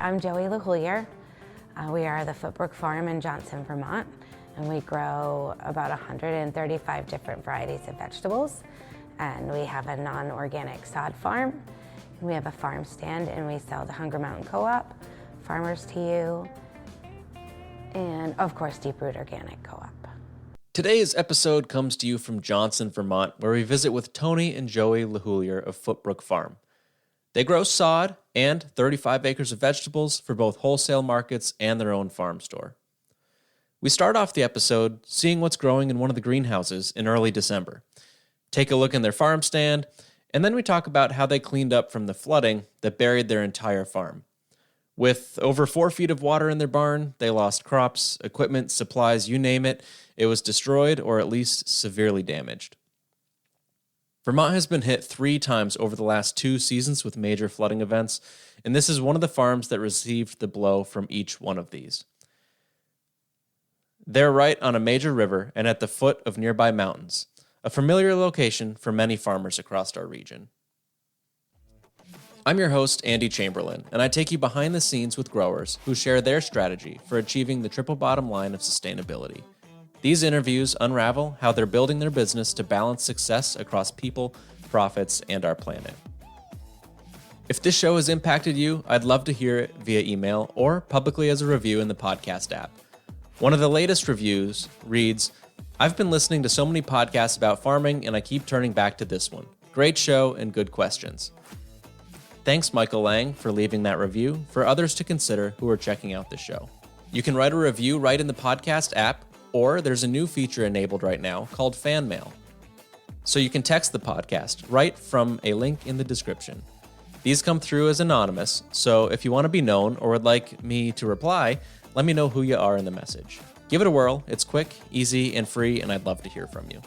I'm Joey LaHoulier. We are the Foote Farm in Johnson, Vermont, and we grow about 135 different varieties of vegetables. And we have a non-organic sod farm. We have a farm stand, and we sell to Hunger Mountain Co-op, Farmers to You, and of course Deep Root Organic Co-op. Today's episode comes to you from Johnson, Vermont, where we visit with Tony and Joey LaHoulier of Foote Farm. They grow sod and 35 acres of vegetables for both wholesale markets and their own farm store. We start off the episode seeing what's growing in one of the greenhouses in early December, take a look in their farm stand, and then we talk about how they cleaned up from the flooding that buried their entire farm. With over 4 feet of water in their barn, they lost crops, equipment, supplies, you name it. It was destroyed or at least severely damaged. Vermont has been hit 3 times over the last 2 seasons with major flooding events, and this is one of the farms that received the blow from each one of these. They're right on a major river and at the foot of nearby mountains, a familiar location for many farmers across our region. I'm your host, Andy Chamberlain, and I take you behind the scenes with growers who share their strategy for achieving the triple bottom line of sustainability. These interviews unravel how they're building their business to balance success across people, profits, and our planet. If this show has impacted you, I'd love to hear it via email or publicly as a review in the podcast app. One of the latest reviews reads, "I've been listening to so many podcasts about farming and I keep turning back to this one. Great show and good questions." Thanks, Michael Lang, for leaving that review for others to consider who are checking out the show. You can write a review right in the podcast app, or there's a new feature enabled right now called Fan Mail. So you can text the podcast right from a link in the description. These come through as anonymous, so if you want to be known or would like me to reply, let me know who you are in the message. Give it a whirl. It's quick, easy, and free, and I'd love to hear from you.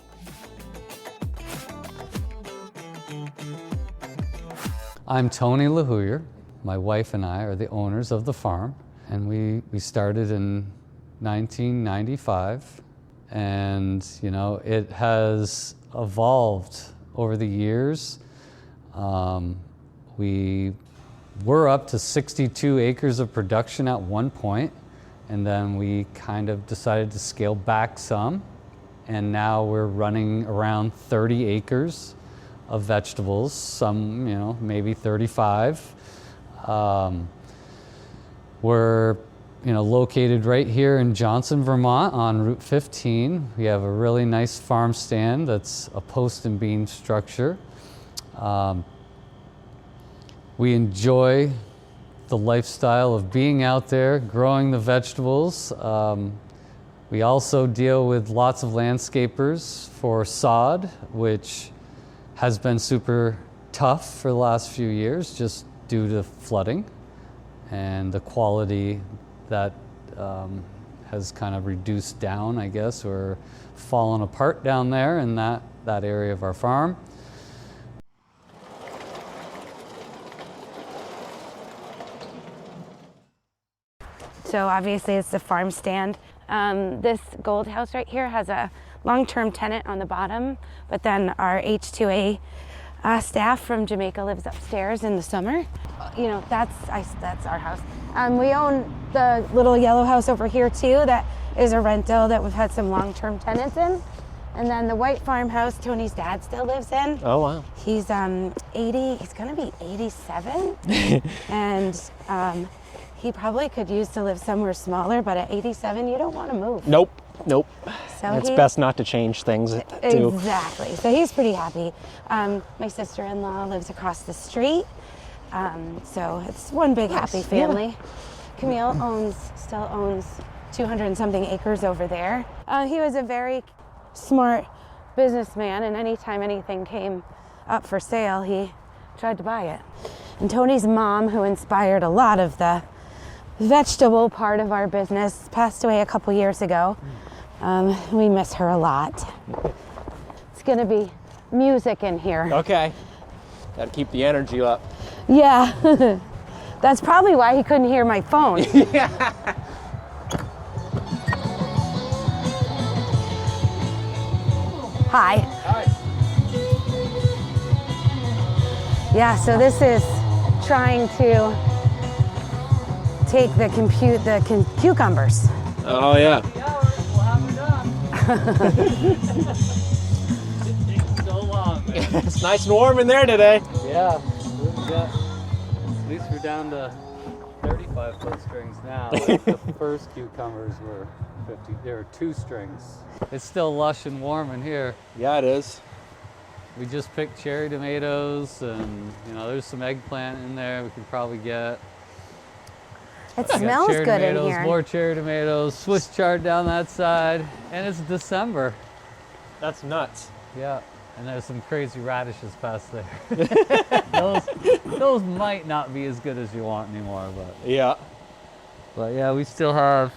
I'm Tony LaHoulier. My wife and I are the owners of the farm, and we started in 1995, and it has evolved over the years. We were up to 62 acres of production at one point, and then we kind of decided to scale back some, and now we're running around 30 acres of vegetables, some maybe 35. We're located right here in Johnson, Vermont on Route 15. We have a really nice farm stand that's a post and beam structure. We enjoy the lifestyle of being out there, growing the vegetables. We also deal with lots of landscapers for sod, which has been super tough for the last few years just due to flooding and the quality that has kind of reduced down, I guess, or fallen apart down there in that area of our farm. So obviously it's the farm stand. This gold house right here has a long-term tenant on the bottom, but then our H2A staff from Jamaica lives upstairs in the summer. That's our house. We own the little yellow house over here too. That is a rental that we've had some long-term tenants in. And then the white farmhouse, Tony's dad still lives in. Oh, wow. He's 80, he's gonna be 87. And he probably could use to live somewhere smaller, but at 87, you don't want to move. Nope. So it's best not to change things too. Exactly. So he's pretty happy. My sister-in-law lives across the street. So it's one big happy family. Yeah. Camille still owns 200 and something acres over there. He was a very smart businessman, and anytime anything came up for sale, he tried to buy it. And Tony's mom, who inspired a lot of the vegetable part of our business, passed away a couple years ago. We miss her a lot. It's gonna be music in here. Okay. Gotta keep the energy up. Yeah. That's probably why he couldn't hear my phone. Yeah. Hi. Hi. Yeah, so this is trying to take the cucumbers. Oh yeah. We'll have her done. It's so long, man. It's nice and warm in there today. Yeah, at least we're down to 35 foot strings now. Like the first cucumbers were 50. There were 2 strings. It's still lush and warm in here. Yeah, it is. We just picked cherry tomatoes, and there's some eggplant in there we could probably get. It We got smells cherry good tomatoes, in here. more cherry tomatoes, Swiss chard down that side, and it's December. That's nuts. Yeah, and there's some crazy radishes past there. those might not be as good as you want anymore, Yeah. but yeah, we still have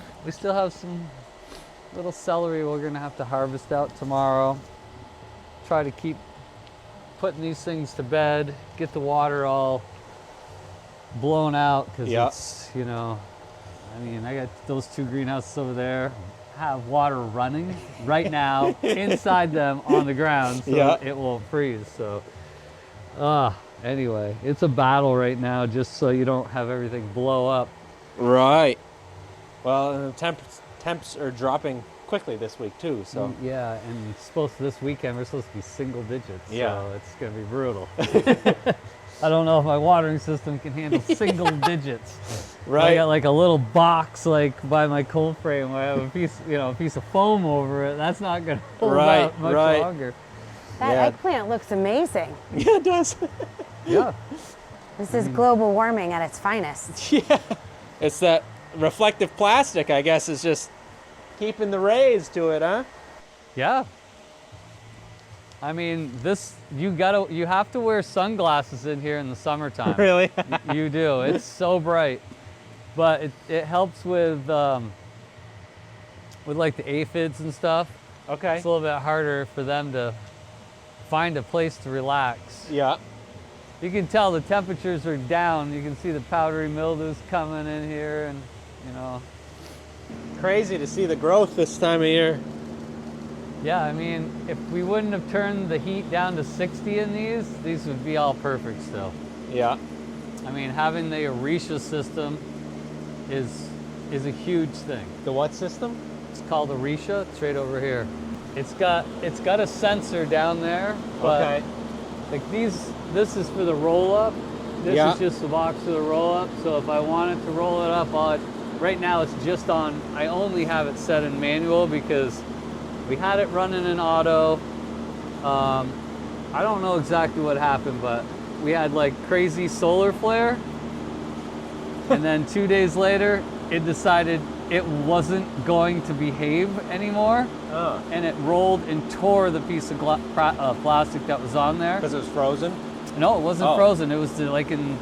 some little celery we're gonna have to harvest out tomorrow. Try to keep putting these things to bed, get the water all blown out, because it's, I got those 2 greenhouses over there, have water running right now inside them on the ground, so it won't freeze. So anyway, it's a battle right now, just so you don't have everything blow up. Right. Well, the temps are dropping quickly this week too, so. Yeah, and this weekend we're supposed to be single digits, Yeah. so it's gonna be brutal. I don't know if my watering system can handle single digits. Right. I got like a little box by my cold frame where I have a piece of foam over it. That's not gonna hold out much longer. That eggplant looks amazing. Yeah, it does. Yeah. This is global warming at its finest. Yeah. It's that reflective plastic, I guess, is just keeping the rays to it, huh? Yeah. I mean, you have to wear sunglasses in here in the summertime. Really? You do. It's so bright. But it helps with like the aphids and stuff. Okay. It's a little bit harder for them to find a place to relax. Yeah. You can tell the temperatures are down. You can see the powdery mildews coming in here, and Crazy to see the growth this time of year. yeah, I mean, if we wouldn't have turned the heat down to 60 in these would be all perfect still. Yeah. I mean, having the Orisha system is a huge thing. The what system? It's called Orisha. It's right over here. It's got a sensor down there, but Okay. like this is for the roll up. This is just the box for the roll up. So if I wanted to roll it up, right now it's just on. I only have it set in manual because we had it running in auto. I don't know exactly what happened, but we had like crazy solar flare, and then 2 days later, it decided it wasn't going to behave anymore, and it rolled and tore the piece of plastic that was on there. Because it was frozen? No, it wasn't frozen. It was like in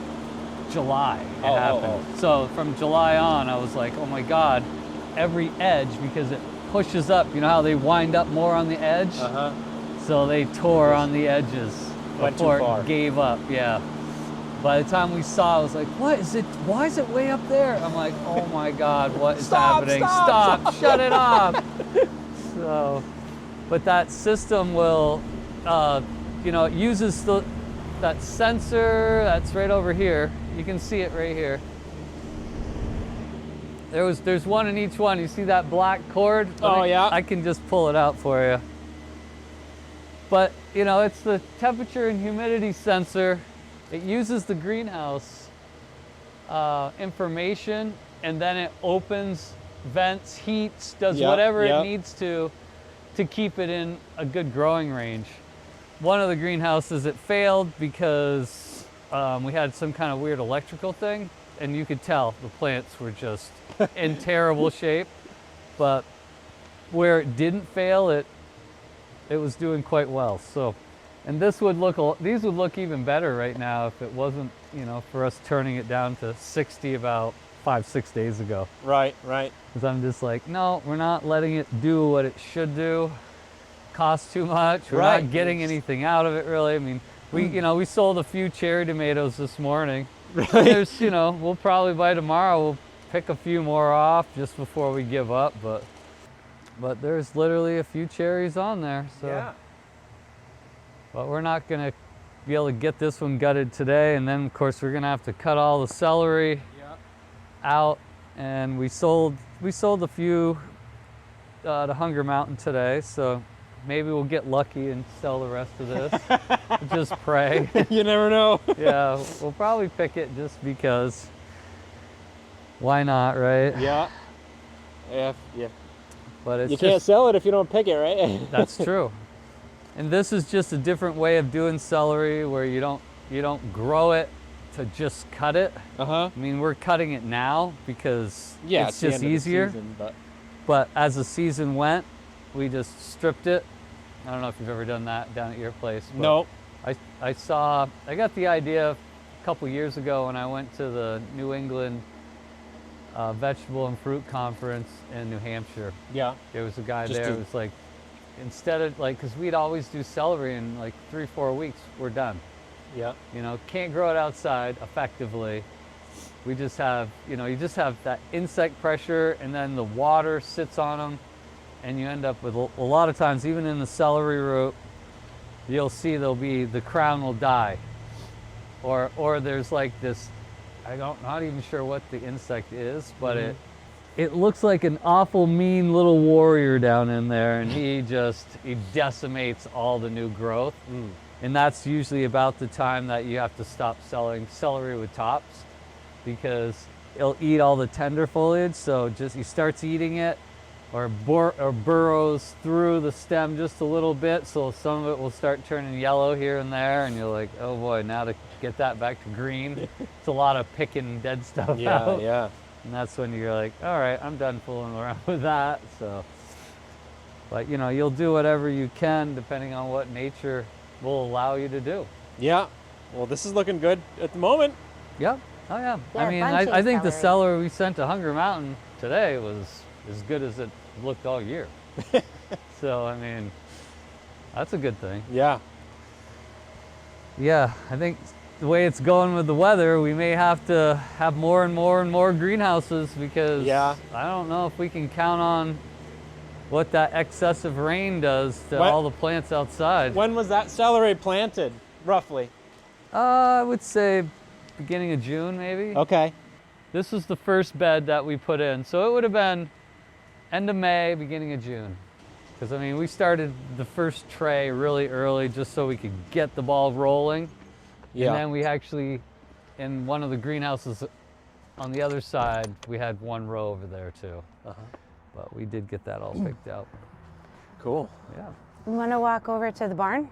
July it happened. So from July on, I was like, oh my God, every edge, because it pushes up. You know how they wind up more on the edge? Uh-huh. So they tore on the edges Went too before far. it gave up, yeah. By the time we saw, I was like, what is it? Why is it way up there? I'm like, oh my God, what is happening? Stop, shut it off. So, but that system will, it uses that sensor that's right over here. You can see it right here. There's one in each one. You see that black cord? I can just pull it out for you. But, it's the temperature and humidity sensor. It uses the greenhouse information, and then it opens, vents, heats, does whatever it needs to keep it in a good growing range. One of the greenhouses, it failed because we had some kind of weird electrical thing, and you could tell the plants were just in terrible shape. But where it didn't fail, it was doing quite well. So, and these would look even better right now if it wasn't, for us turning it down to 60 about 5-6 days ago. Right, right. Because I'm just like, no, we're not letting it do what it should do. Costs too much. We're not getting anything out of it, really. I mean, we sold a few cherry tomatoes this morning. Right. There's, we'll probably by tomorrow we'll pick a few more off just before we give up. But there's literally a few cherries on there. So. Yeah. But we're not gonna be able to get this one gutted today, and then of course we're gonna have to cut all the celery out and we sold a few to Hunger Mountain today, so maybe we'll get lucky and sell the rest of this. Just pray. You never know. Yeah, we'll probably pick it just because. Why not, right? Yeah. Yeah. But it's You can't sell it if you don't pick it, right? That's true. And this is just a different way of doing celery, where you don't grow it to just cut it. Uh-huh. I mean, we're cutting it now because Yeah, it's the just end of the easier. season, But as the season went, we just stripped it. I don't know if you've ever done that down at your place. But no. I got the idea a couple years ago when I went to the New England Vegetable and Fruit Conference in New Hampshire. Yeah. There was a guy Just there to- who was like, instead of like, because we'd always do celery in like 3-4 weeks, we're done. Yeah. You know, can't grow it outside effectively. We just have, you just have that insect pressure, and then the water sits on them, and you end up with a lot of times, even in the celery root, you'll see the crown will die, or there's like this, not even sure what the insect is, but it looks like an awful mean little warrior down in there, and he decimates all the new growth. And that's usually about the time that you have to stop selling celery with tops, because it'll eat all the tender foliage. So he starts eating it, or burrows through the stem just a little bit, so some of it will start turning yellow here and there, and you're like, oh boy, now to get that back to green, it's a lot of picking dead stuff out. Yeah. And that's when you're like, all right, I'm done fooling around with that. So, but you'll do whatever you can depending on what nature will allow you to do. Yeah. Well, this is looking good at the moment. Yep. Oh yeah. Yeah, I mean, bunching I think the celery. celery we sent to Hunger Mountain today was as good as it looked all year. So, I mean, that's a good thing. Yeah. Yeah, I think the way it's going with the weather, we may have to have more and more and more greenhouses, because Yeah. I don't know if we can count on what that excessive rain does to What- all the plants outside. When was that celery planted, roughly? I would say beginning of June, maybe. Okay. This was the first bed that we put in, so it would have been end of May, beginning of June. Because I mean, we started the first tray really early just so we could get the ball rolling. Yeah. And then we actually, in one of the greenhouses on the other side, we had one row over there too. But we did get that all picked out. Cool. Yeah. You want to walk over to the barn?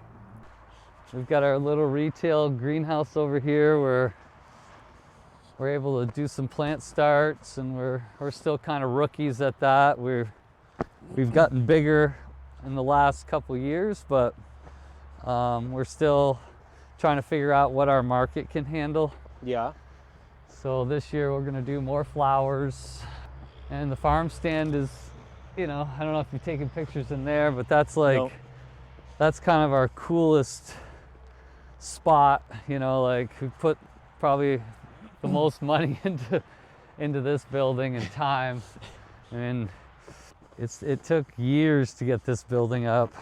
We've got our little retail greenhouse over here where we're able to do some plant starts, and we're still kind of rookies at that. We've gotten bigger in the last couple years, but we're still trying to figure out what our market can handle. Yeah. So this year we're gonna do more flowers, and the farm stand is, I don't know if you've taken pictures in there, but that's like, Nope. that's kind of our coolest spot. Like we put probably the most money into this building and time. I mean, it took years to get this building up.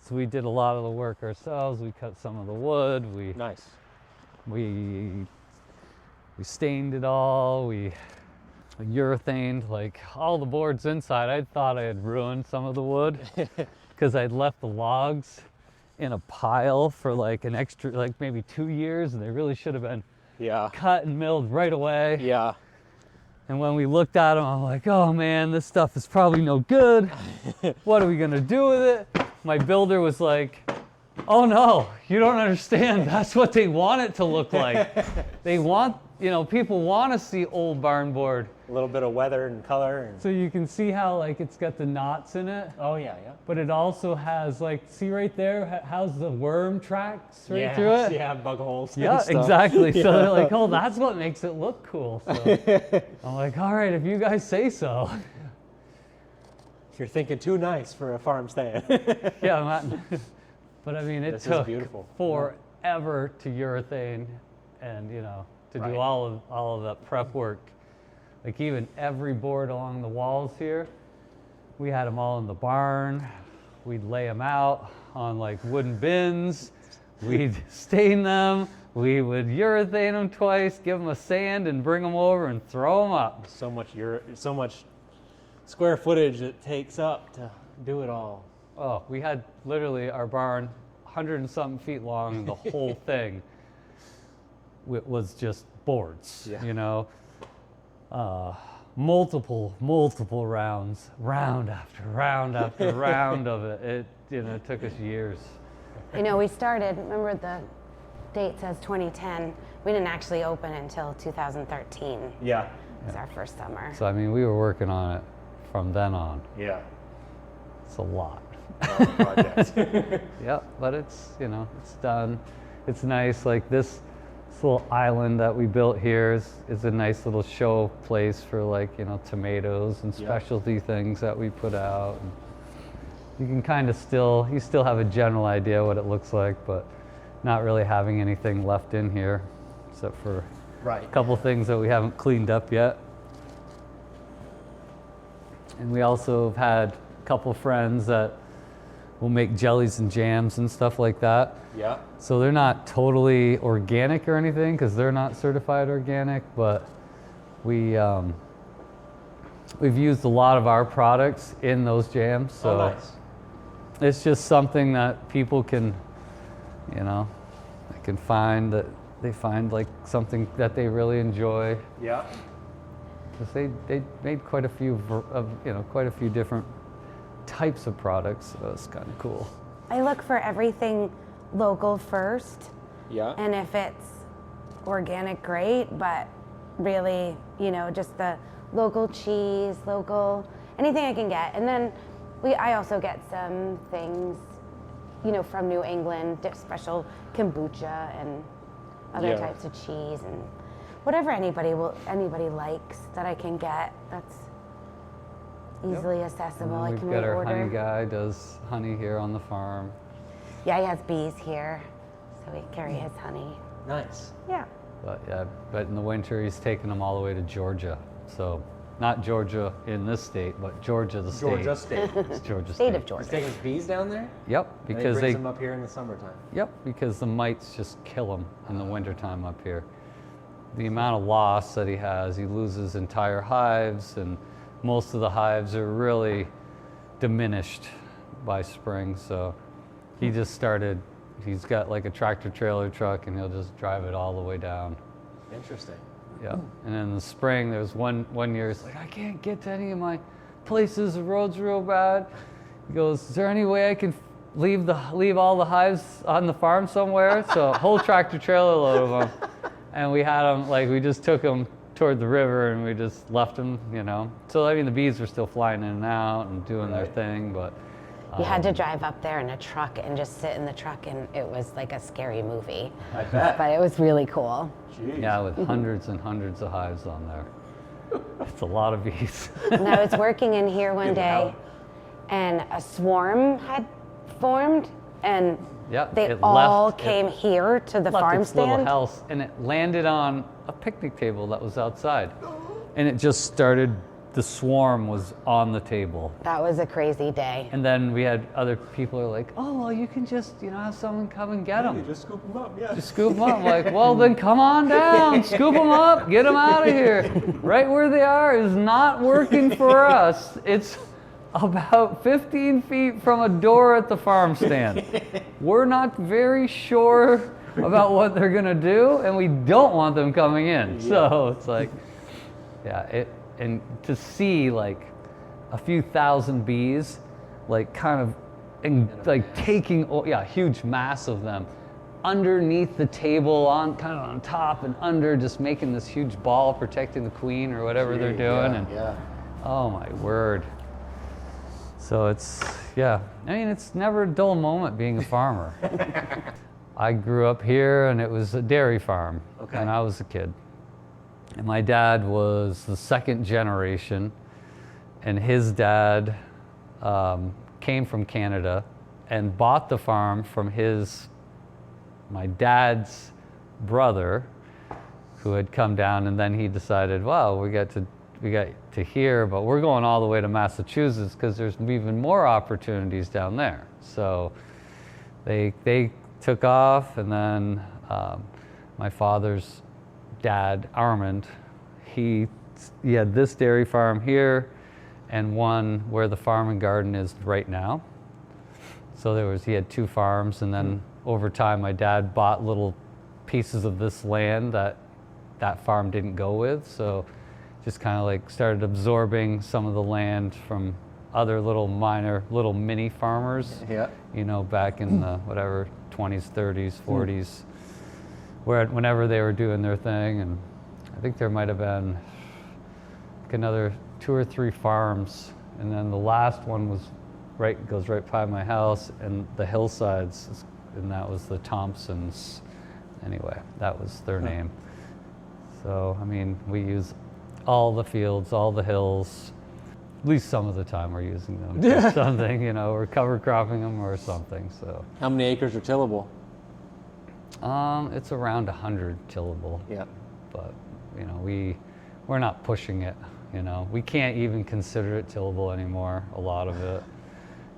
So we did a lot of the work ourselves. We cut some of the wood. Nice. We stained it all. We urethaned like all the boards inside. I thought I had ruined some of the wood because I'd left the logs in a pile for like an extra, like maybe 2 years, and they really should have been Yeah. cut and milled right away. Yeah. And when we looked at them, I'm like, oh man, this stuff is probably no good. What are we gonna do with it? My builder was like, oh no, you don't understand. That's what they want it to look like. They want, people want to see old barn board. A little bit of weather and color. And... So you can see how like it's got the knots in it, Oh, yeah. but it also has like, see right there, how's the worm tracks right through it? Yeah, bug holes. and Yeah, stuff. exactly. So Yeah. they're like, oh, that's what makes it look cool. So I'm like, all right, if you guys say so. You're thinking too nice for a farm stand. Yeah, but I mean, it This is took beautiful. forever to urethane and, to Right. do all of that prep work. Like even every board along the walls here, we had them all in the barn. We'd lay them out on like wooden bins. We'd stain them. we would urethane them twice, give them a sand, and bring them over and throw them up. So much square footage it takes up to do it all. Oh, we had literally our barn 100 and something feet long, and the whole thing was just boards, you know. Multiple rounds, round after round after round of it. It took us years. I know we started, remember the date says 2010. We didn't actually open until 2013. Yeah. It was our first summer. So, I mean, we were working on it from then on. Yeah. It's a lot. Project. Yep, but it's, it's done. It's nice. Like this little island that we built here is a nice little show place for, like, tomatoes and specialty things that we put out. And you can kind of still have a general idea what it looks like, but not really having anything left in here except for a couple things that we haven't cleaned up yet. And we also have had a couple friends that will make jellies and jams and stuff like that. Yeah. So they're not totally organic or anything because they're not certified organic, but we've used a lot of our products in those jams. So nice. It's just something that people can, they can find that they find like something that they really enjoy. Yeah. Because they made quite a few different types of products, so it's kind of cool. I look for everything local first. Yeah. And if it's organic, great, but really, just the local cheese, anything I can get. And then I also get some things, from New England, special kombucha and other types of cheese and whatever anybody likes that I can get. That's easily accessible. I can We've got our order. honey guy does honey here on the farm. Yeah, he has bees here, so we carry his honey. Nice. Yeah. But in the winter he's taking them all the way to Georgia. So not Georgia in this state, but Georgia the state. Georgia State. It's Georgia State State. of Georgia. He's taking his bees down there? Yep, And because he brings them up here in the summertime. Yep, because the mites just kill him in the wintertime up here. The amount of loss that he loses entire hives, and most of the hives are really diminished by spring. So he just started, he's got like a tractor trailer truck and he'll just drive it all the way down. Interesting. Yeah. And in the spring, there's one year, it's like, I can't get to any of my places, the road's real bad. He goes, is there any way I can leave all the hives on the farm somewhere? So a whole tractor trailer load of them. And we had them, we just took them toward the river and we just left them, So, the bees were still flying in and out and doing their thing, but. You had to drive up there in a truck and just sit in the truck, and it was like a scary movie. I bet. But it was really cool. Jeez. Yeah, with hundreds and hundreds of hives on there. It's a lot of bees. And I was working in here one day, and a swarm had formed, and they all came here to the farm its little stand. house, and it landed on a picnic table that was outside. And it just started, the swarm was on the table. That was a crazy day. And then we had other people who are like, oh, well, you can just, have someone come and get them. You just scoop them up, yeah. Just scoop them up. I'm like, well, then come on down, scoop them up, get them out of here. Right where they are is not working for us. It's about 15 feet from a door at the farm stand. We're not very sure about what they're gonna do, and we don't want them coming in. So it's like, and to see like a few thousand bees, taking, a huge mass of them underneath the table, kind of on top and under, just making this huge ball protecting the queen or whatever they're doing. Oh my word. So it's never a dull moment being a farmer. I grew up here and it was a dairy farm when I was a kid. And my dad was the second generation, and his dad came from Canada and bought the farm from my dad's brother, who had come down, and then he decided, well, we got to here, but we're going all the way to Massachusetts because there's even more opportunities down there. So they took off, and then my father's dad, Armand, he had this dairy farm here and one where the farm and garden is right now. So he had 2 farms, and then over time my dad bought little pieces of this land that farm didn't go with. So just kind of like started absorbing some of the land from other little mini farmers, back in the whatever 20s, 30s, 40s, whenever they were doing their thing. And I think there might have been like another 2 or 3 farms, and then the last one goes right by my house and the hillsides, and that was the Thompsons. Anyway, that was their name. So I mean, we use all the fields, all the hills. At least some of the time we're using them for something, we're cover cropping them or something. So How many acres are tillable? it's around 100 tillable. Yeah. But we're not pushing it. We can't even consider it tillable anymore. A lot of it.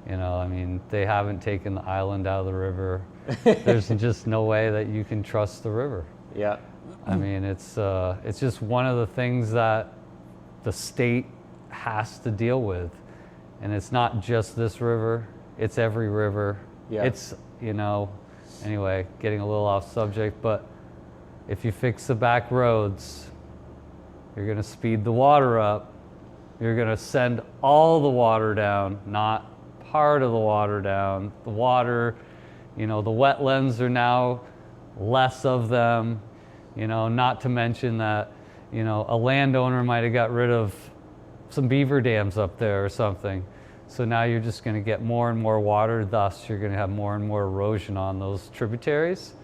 I mean, they haven't taken the island out of the river. There's just no way that you can trust the river. Yeah. I mean, it's just one of the things that the state has to deal with, and it's not just this river; it's every river. Yeah. It's anyway, getting a little off subject, but if you fix the back roads, you're going to speed the water up. You're going to send all the water down, not part of the water down. The water, the wetlands are now less of them, not to mention that, a landowner might have got rid of some beaver dams up there or something. So now you're just going to get more and more water, thus you're going to have more and more erosion on those tributaries.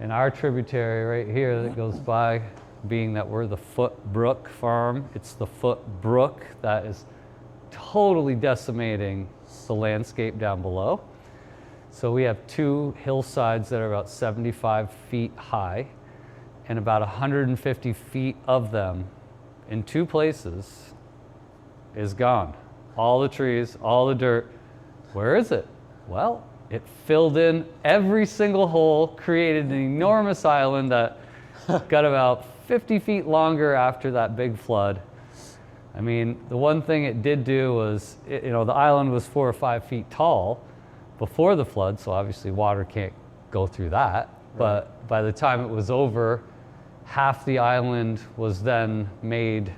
And our tributary right here that goes by, being that we're the Foote Brook farm, it's the Foote Brook that is totally decimating the landscape down below. So we have 2 hillsides that are about 75 feet high, and about 150 feet of them in 2 places is gone. All the trees, all the dirt. Where is it? Well, it filled in every single hole, created an enormous island that got about 50 feet longer after that big flood. I mean, the one thing it did do was, the island was 4 or 5 feet tall before the flood, so obviously water can't go through that. Right. But by the time it was over, half the island was then made,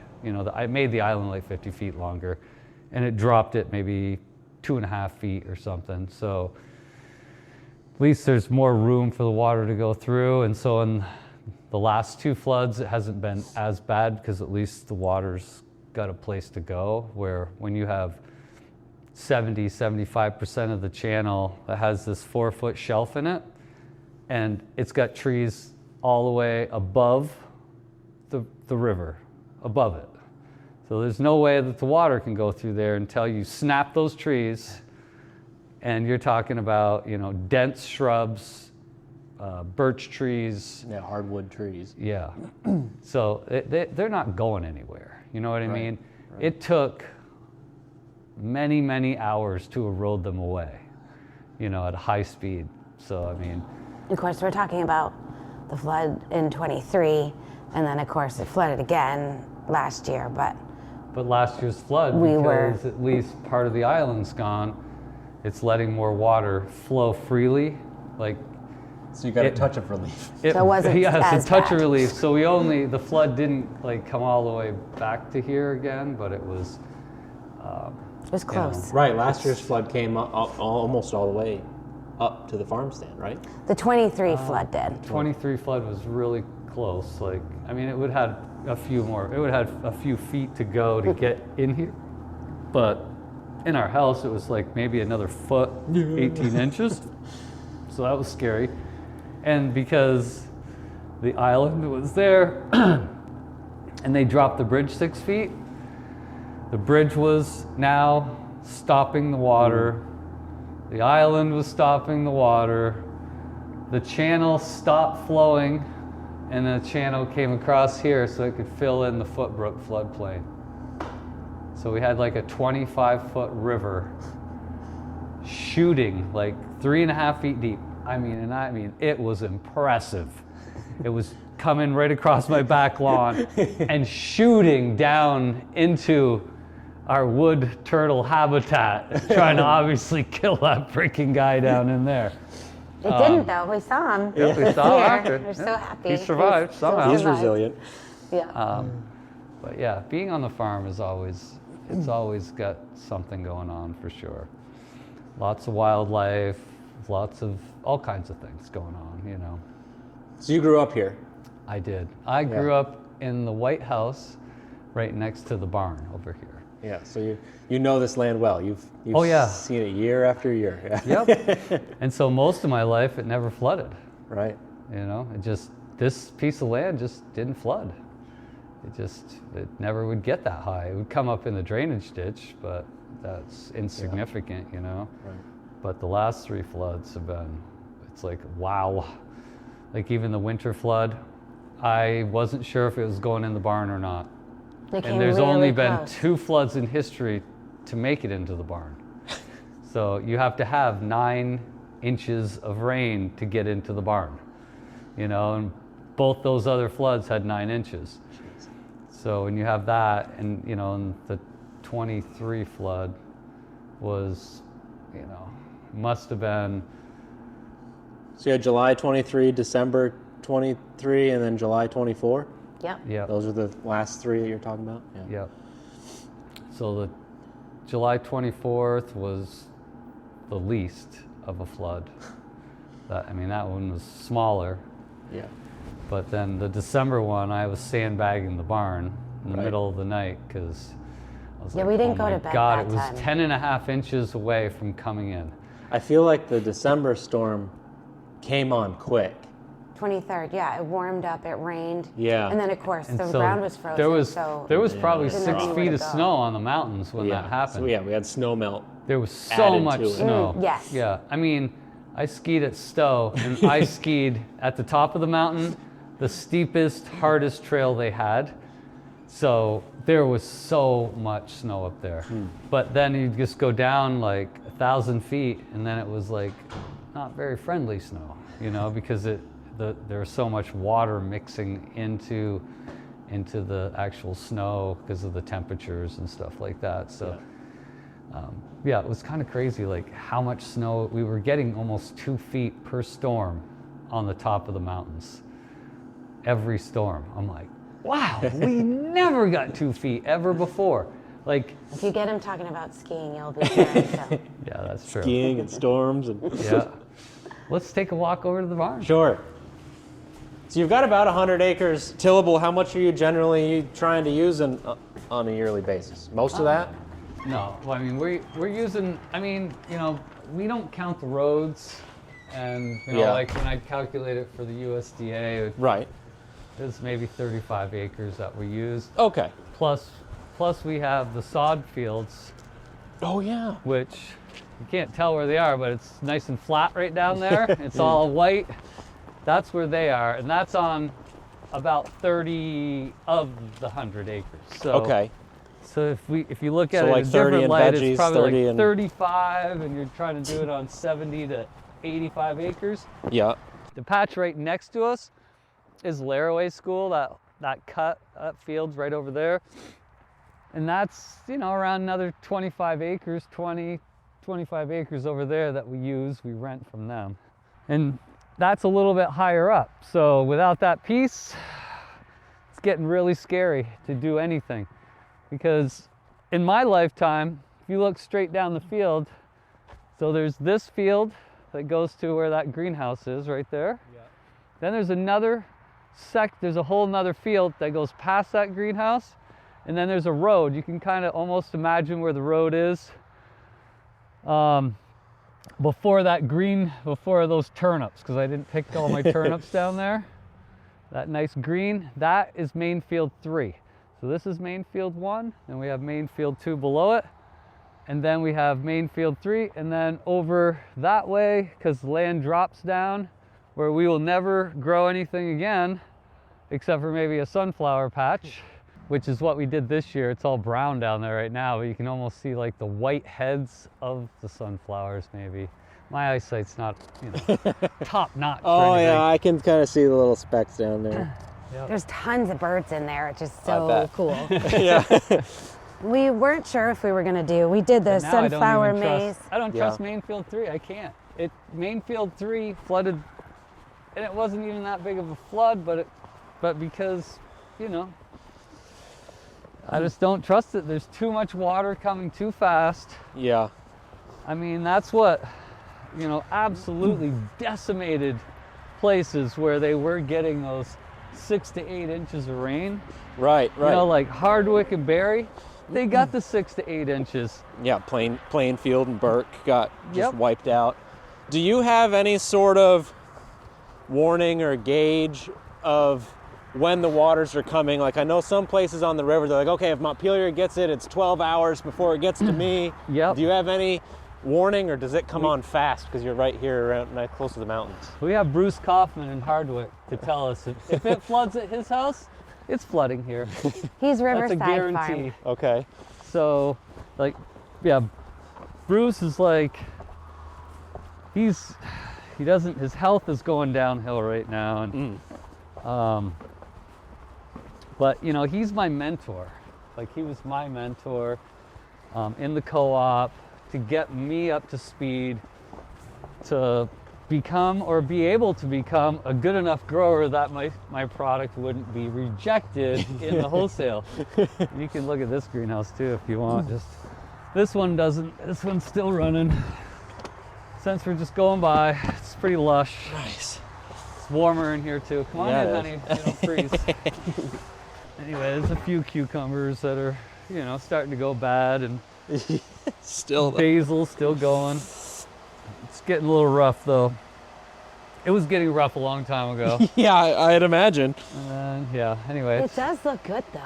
I made the island like 50 feet longer, and it dropped it maybe 2.5 feet or something. So at least there's more room for the water to go through. And so in the last 2 floods, it hasn't been as bad because at least the water's got a place to go, where when you have 75% of the channel that has this 4-foot shelf in it, and it's got trees all the way above the river, above it. So there's no way that the water can go through there until you snap those trees, and you're talking about, dense shrubs, birch trees. Yeah, hardwood trees. Yeah. So they're not going anywhere. You know what I mean? Right. It took many, many hours to erode them away, at high speed. So, I mean. Of course, we're talking about the flood in 23, and then, of course, it flooded again last year, but last year's flood, because at least part of the island's gone, it's letting more water flow freely. So you got a touch of relief. So it wasn't as it's a touch bad. of relief. So the flood didn't come all the way back to here again, but it was. It was close. Right, last year's flood came almost all the way up to the farm stand, right? The 23 flood did. 23 flood was really close. It would have a few more. It would have a few feet to go to get in here, but in our house it was maybe another foot, 18 inches. So that was scary. And because the island was there and they dropped the bridge 6 feet, the bridge was now stopping the water. The island was stopping the water. The channel stopped flowing, and the channel came across here so it could fill in the Foote Brook floodplain. So we had a 25-foot river shooting 3.5 feet deep. I mean, it was impressive. it was coming right across my back lawn and shooting down into our wood turtle habitat, trying to obviously kill that freaking guy down in there. It didn't though. We saw him. Yeah, we saw him after. We're so happy. He survived somehow. He's resilient. Yeah. But yeah, being on the farm is it's always got something going on for sure. Lots of wildlife, lots of all kinds of things going on, you know. So you grew up here? I did. I grew up in the White House right next to the barn over here. Yeah, so you know this land well. You've seen it year after year. Yeah. Yep. And so most of my life it never flooded. Right. You know, this piece of land just didn't flood. It never would get that high. It would come up in the drainage ditch, but that's insignificant, you know. Right. But the last 3 floods have been, it's like, wow. Like even the winter flood, I wasn't sure if it was going in the barn or not. They came And there's really only been close. 2 floods in history to make it into the barn. So you have to have 9 inches of rain to get into the barn, you know, and both those other floods had 9 inches. So when you have that, and you know, and the 23 flood was, you know, must have been. So you had July 23, December 23, and then July 24? Yep. Yeah. Those are the last 3 that you're talking about? Yeah. So the July 24th was the least of a flood. That one was smaller. Yeah. But then the December one, I was sandbagging the barn in the middle of the night because I was like, we didn't oh go my to bed God, that it was time. 10 and a half inches away from coming in. I feel like the December storm came on quick. 23rd, yeah, it warmed up, it rained. Yeah. And then of course And the so ground was frozen. there was probably We didn't know 6 where feet to of go. snow on the mountains when that happened. So we had snow melt. There was so added much to it. snow. Yes. Yeah. I mean, I skied at Stowe, and I skied at the top of the mountain, the steepest, hardest trail they had. So there was so much snow up there. But then you just go down like 1,000 feet, and then it was like not very friendly snow, you know, because there was so much water mixing into the actual snow because of the temperatures and stuff like that. So. Yeah, it was kind of crazy, like how much snow we were getting, almost 2 feet per storm on the top of the mountains. Every storm. I'm like, wow, we never got 2 feet ever before. Like, If you get him talking about skiing, you'll be there. So. yeah, that's true. Skiing and storms. And Yeah. Let's take a walk over to the barn. Sure. So you've got about 100 acres tillable. How much are you generally trying to use on a yearly basis? Most of that? No, well, I mean, we're using, I mean, you know, we don't count the roads, and, you know, like when I calculate it for the USDA, Right. there's maybe 35 acres that we use. Okay. Plus we have the sod fields, Oh, yeah. which you can't tell where they are, but it's nice and flat right down there. It's all white. That's where they are, and that's on about 30 of the 100 acres. So, Okay. So if you look at So it like in a 30 different in light, veggies, it's probably 30 like in- 35, and you're trying to do it on 70 to 85 acres. Yeah. The patch right next to us is Laraway School, that field's right over there. And that's, you know, around another 25 acres, 25 acres over there that we rent from them. And that's a little bit higher up. So without that piece, it's getting really scary to do anything. Because in my lifetime, if you look straight down the field, so there's this field that goes to where that greenhouse is right there. Yeah. Then there's there's a whole nother field that goes past that greenhouse. And then there's a road. You can kind of almost imagine where the road is before those turnips, because I didn't pick all my turnips down there. That nice green, that is main field 3. So this is main field 1, and we have main field 2 below it. And then we have main field 3, and then over that way, because the land drops down, where we will never grow anything again, except for maybe a sunflower patch, which is what we did this year. It's all brown down there right now, but you can almost see like the white heads of the sunflowers maybe. My eyesight's not, top notch. Oh or anything. yeah, I can kind of see the little specks down there. There's tons of birds in there, which is so cool. Yeah. We weren't sure if we were gonna do. We did the But now sunflower maze. I don't trust Mainfield 3. I can't. Mainfield 3 flooded, and it wasn't even that big of a flood, but because, I just don't trust it. There's too much water coming too fast. Yeah. I mean, that's what, absolutely decimated places where they were getting those 6 to 8 inches of rain. Right. Like Hardwick and Barry, they got the 6 to 8 inches. Yeah, Plainfield and Burke got just wiped out. Do you have any sort of warning or gauge of when the waters are coming? Like, I know some places on the river, they're like, okay, if Montpelier gets it, it's 12 hours before it gets to me. Yep. Do you have any warning, or does it come on fast because you're right here around close to the mountains? We have Bruce Kaufman in Hardwick to tell us if it floods at his house, it's flooding here. He's That's a Riverside guarantee. Farm. Okay. So, Bruce is like, his health is going downhill right now, and but he's my mentor. Like, he was my mentor in the co-op to get me up to speed to become, or be able to become, a good enough grower that my product wouldn't be rejected in the wholesale. And you can look at this greenhouse too if you want. Just this one's still running. Since we're just going by, it's pretty lush. Nice. It's warmer in here too. Come on in, honey, you don't freeze. Anyway, there's a few cucumbers that are, starting to go bad, and Still. basil's still going. It's getting a little rough though. It was getting rough a long time ago. Yeah, I'd imagine. And anyway. It does look good though.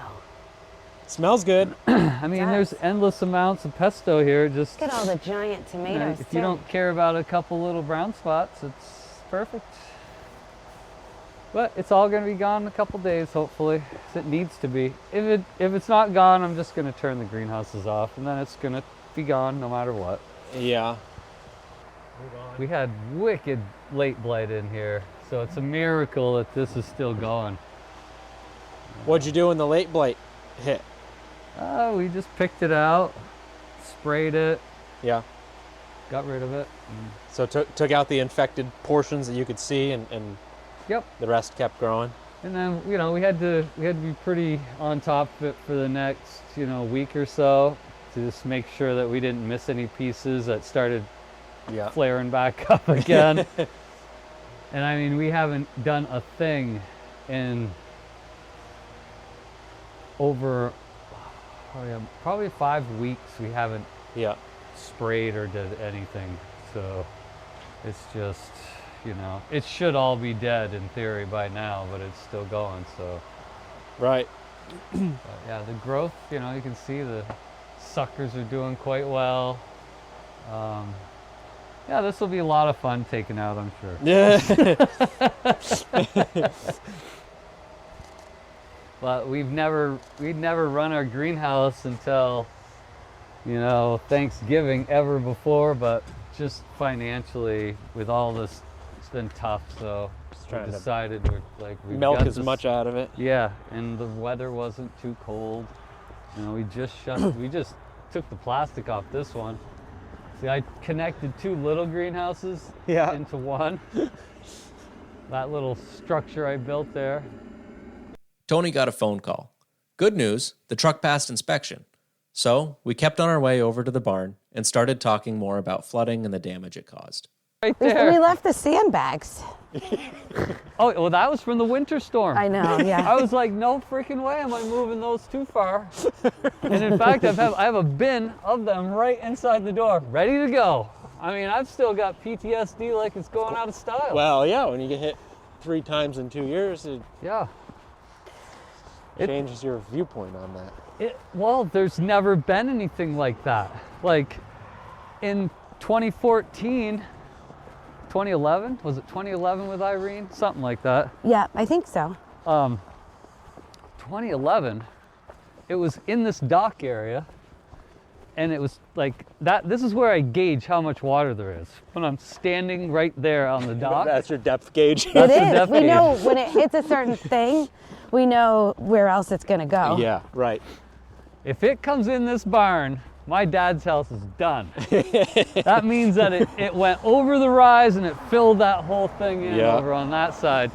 Smells good. I mean, there's endless amounts of pesto here. Just Look at all the giant tomatoes. if you don't care about a couple little brown spots, it's perfect. But it's all going to be gone in a couple days, hopefully. 'Cause it needs to be. If it's not gone, I'm just going to turn the greenhouses off, and then it's going to be gone no matter what. Yeah. We had wicked late blight in here, so it's a miracle that this is still going. What'd you do when the late blight hit? We just picked it out, sprayed it, Yeah. got rid of it. So took out the infected portions that you could see, and Yep. the rest kept growing. And then we had to be pretty on top of it for the next week or so to just make sure that we didn't miss any pieces that started flaring back up again. And I mean, we haven't done a thing in over probably 5 weeks. We haven't sprayed or did anything. So it's just, it should all be dead in theory by now, but it's still going. So Right. but yeah, the growth, you can see the suckers are doing quite well. This will be a lot of fun taking out, I'm sure. Yeah. But we'd never run our greenhouse until, Thanksgiving ever before, but just financially with all this, it's been tough. So we decided we've milk got as this, much out of it. Yeah, and the weather wasn't too cold. We just took the plastic off this one. See, I connected 2 little greenhouses into one. That little structure I built there. Tony got a phone call. Good news, the truck passed inspection. So we kept on our way over to the barn and started talking more about flooding and the damage it caused. Right We there. left the sandbags. Oh, well, that was from the winter storm. I know, yeah. I was like, no freaking way am I moving those too far. And in fact, I have a bin of them right inside the door, ready to go. I mean, I've still got PTSD like it's going out of style. Well, yeah, when you get hit 3 times in 2 years, it changes your viewpoint on that. Well, there's never been anything like that. Like in 2014, 2011, was it 2011 with Irene? Something like that. Yeah, I think so. 2011, it was in this dock area, And it was like that. This is where I gauge how much water there is when I'm standing right there on the dock. That's your depth gauge. It That's the is. depth We gauge. know when it hits a certain thing, we know where else it's going to go. Yeah, right. If it comes in this barn, my dad's house is done. That means that it went over the rise and it filled that whole thing in Yeah. over on that side.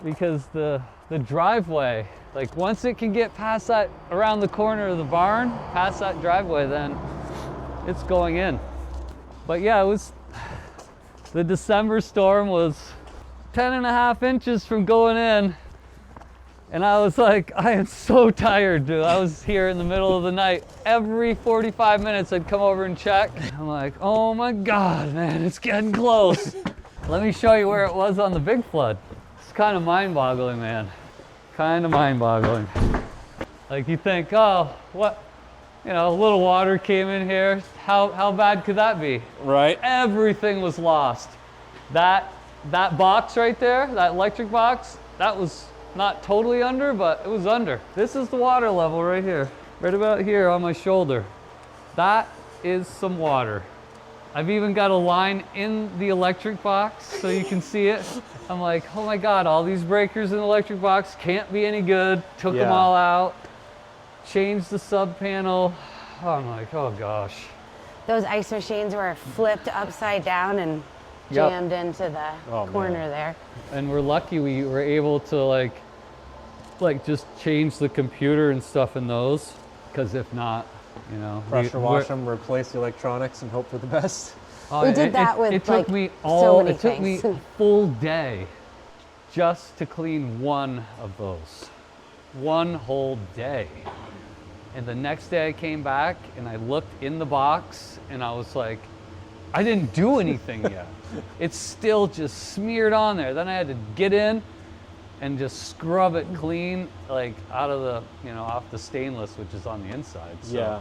Because the driveway, like once it can get past that, around the corner of the barn, past that driveway, then it's going in. But yeah, the December storm was 10.5 inches from going in. And I was like, I am so tired, dude. I was here in the middle of the night. Every 45 minutes I'd come over and check. I'm like, oh my God, man, it's getting close. Let me show you where it was on the big flood. It's kind of mind-boggling, man. Kind of mind-boggling. Like you think, oh, what, a little water came in here. How bad could that be? Right. Everything was lost. That box right there, that electric box, that was not totally under, but it was under. This is the water level right here, right about here on my shoulder. That is some water. I've even got a line in the electric box so you can see it. I'm like, oh my God, all these breakers in the electric box can't be any good. Took them all out, changed the sub panel. I'm like, oh gosh. Those ice machines were flipped upside down and jammed into the corner there. And we're lucky we were able to like just change the computer and stuff in those, because if not, Pressure wash them, replace the electronics, and hope for the best. We did that with it took like me so many it took me things. a full day just to clean one of those. One whole day. And the next day I came back and I looked in the box and I was like, I didn't do anything yet. It's still just smeared on there. Then I had to get in and just scrub it clean, like out of the, off the stainless, which is on the inside. So, Yeah.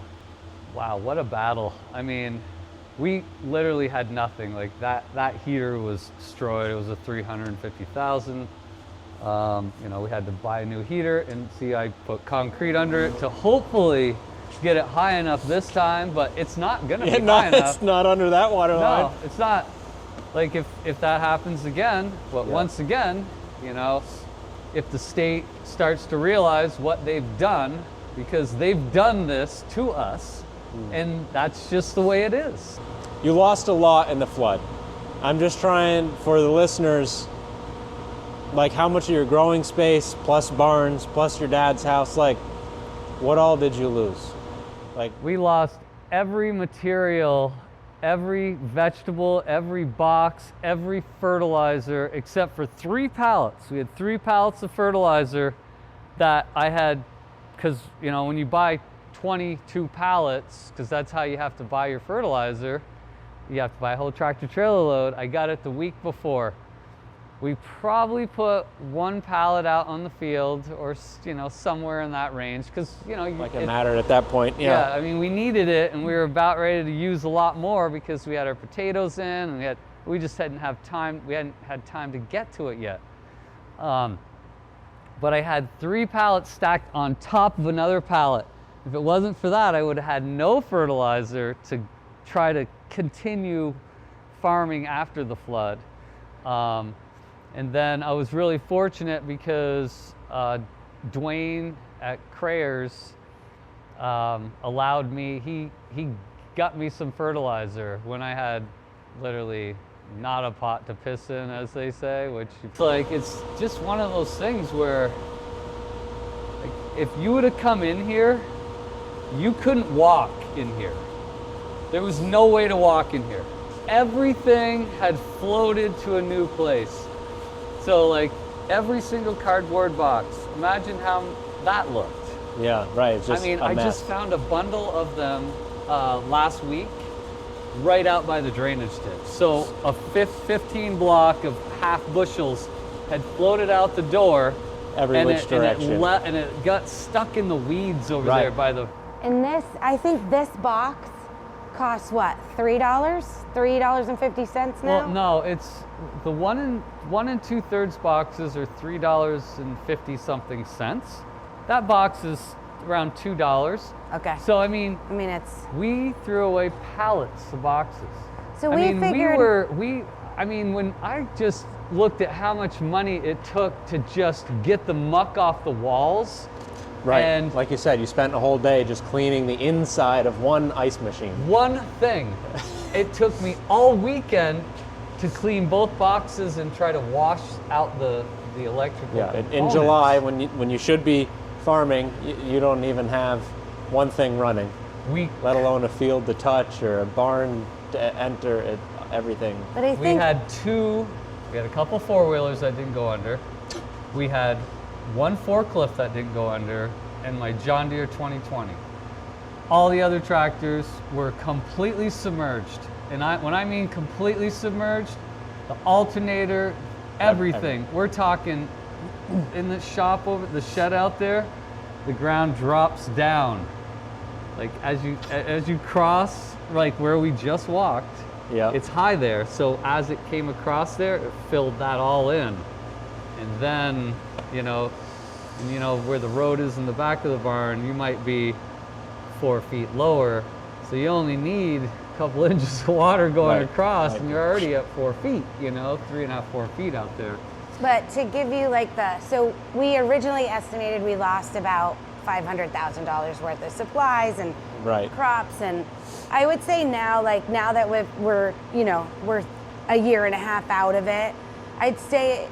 wow, what a battle. I mean, we literally had nothing. Like that heater was destroyed. It was a 350,000. We had to buy a new heater, and see, I put concrete under it to hopefully get it high enough this time, but it's not gonna be high enough. It's not under that water line. No, it's not. Like if that happens again, but once again, if the state starts to realize what they've done, because they've done this to us, and that's just the way it is. You lost a lot in the flood. I'm just trying for the listeners, like how much of your growing space, plus barns, plus your dad's house, like what all did you lose? Like We lost every material, every vegetable, every box, every fertilizer, except for 3 pallets. We had 3 pallets of fertilizer that I had, because when you buy 22 pallets, because that's how you have to buy your fertilizer, you have to buy a whole tractor trailer load. I got it the week before. We probably put 1 pallet out on the field, or somewhere in that range, because it mattered at that point. Yeah, I mean, we needed it, and we were about ready to use a lot more because we had our potatoes in, and we just hadn't had time to get to it yet. But I had 3 pallets stacked on top of another pallet. If it wasn't for that, I would have had no fertilizer to try to continue farming after the flood. And then I was really fortunate because Dwayne at Crayers allowed me, he got me some fertilizer when I had literally not a pot to piss in, as they say, which it's just one of those things where if you would have come in here, you couldn't walk in here. There was no way to walk in here. Everything had floated to a new place. So every single cardboard box, imagine how that looked. Yeah, right. It's just I just found a bundle of them last week right out by the drainage ditch. So a 15 block of half bushels had floated out the door. Every which direction. And it got stuck in the weeds over there by the... And I think this box costs what, $3? $3.50 now? Well, no, it's the 1 2/3 boxes are $3.50 something cents. That box is around $2. Okay. So I mean, it's we threw away pallets of boxes. so I we mean, figured when I just looked at how much money it took to just get the muck off the walls. Right. And like you said, you spent a whole day just cleaning the inside of one ice machine. one thing, it took me all weekend to clean both boxes and try to wash out the electrical. Yeah. In components. July, when you should be farming, you don't even have one thing running, let alone a field to touch or a barn to enter. Everything. but I We think had a couple four-wheelers that didn't go under. We had one forklift that didn't go under, and my John Deere 2020. All the other tractors were completely submerged. And when I mean completely submerged, the alternator, everything. We're talking in the shop over the shed out there, the ground drops down. Like as you cross, like where we just walked, Yeah. it's high there. So as it came across there, it filled that all in. And then, where the road is in the back of the barn, you might be 4 feet lower. So you only need a couple inches of water going across, and you're already at 4 feet, 3.5, 4 feet out there. But to give you so we originally estimated we lost about $500,000 worth of supplies and crops, and I would say now that we're a year and a half out of it, I'd say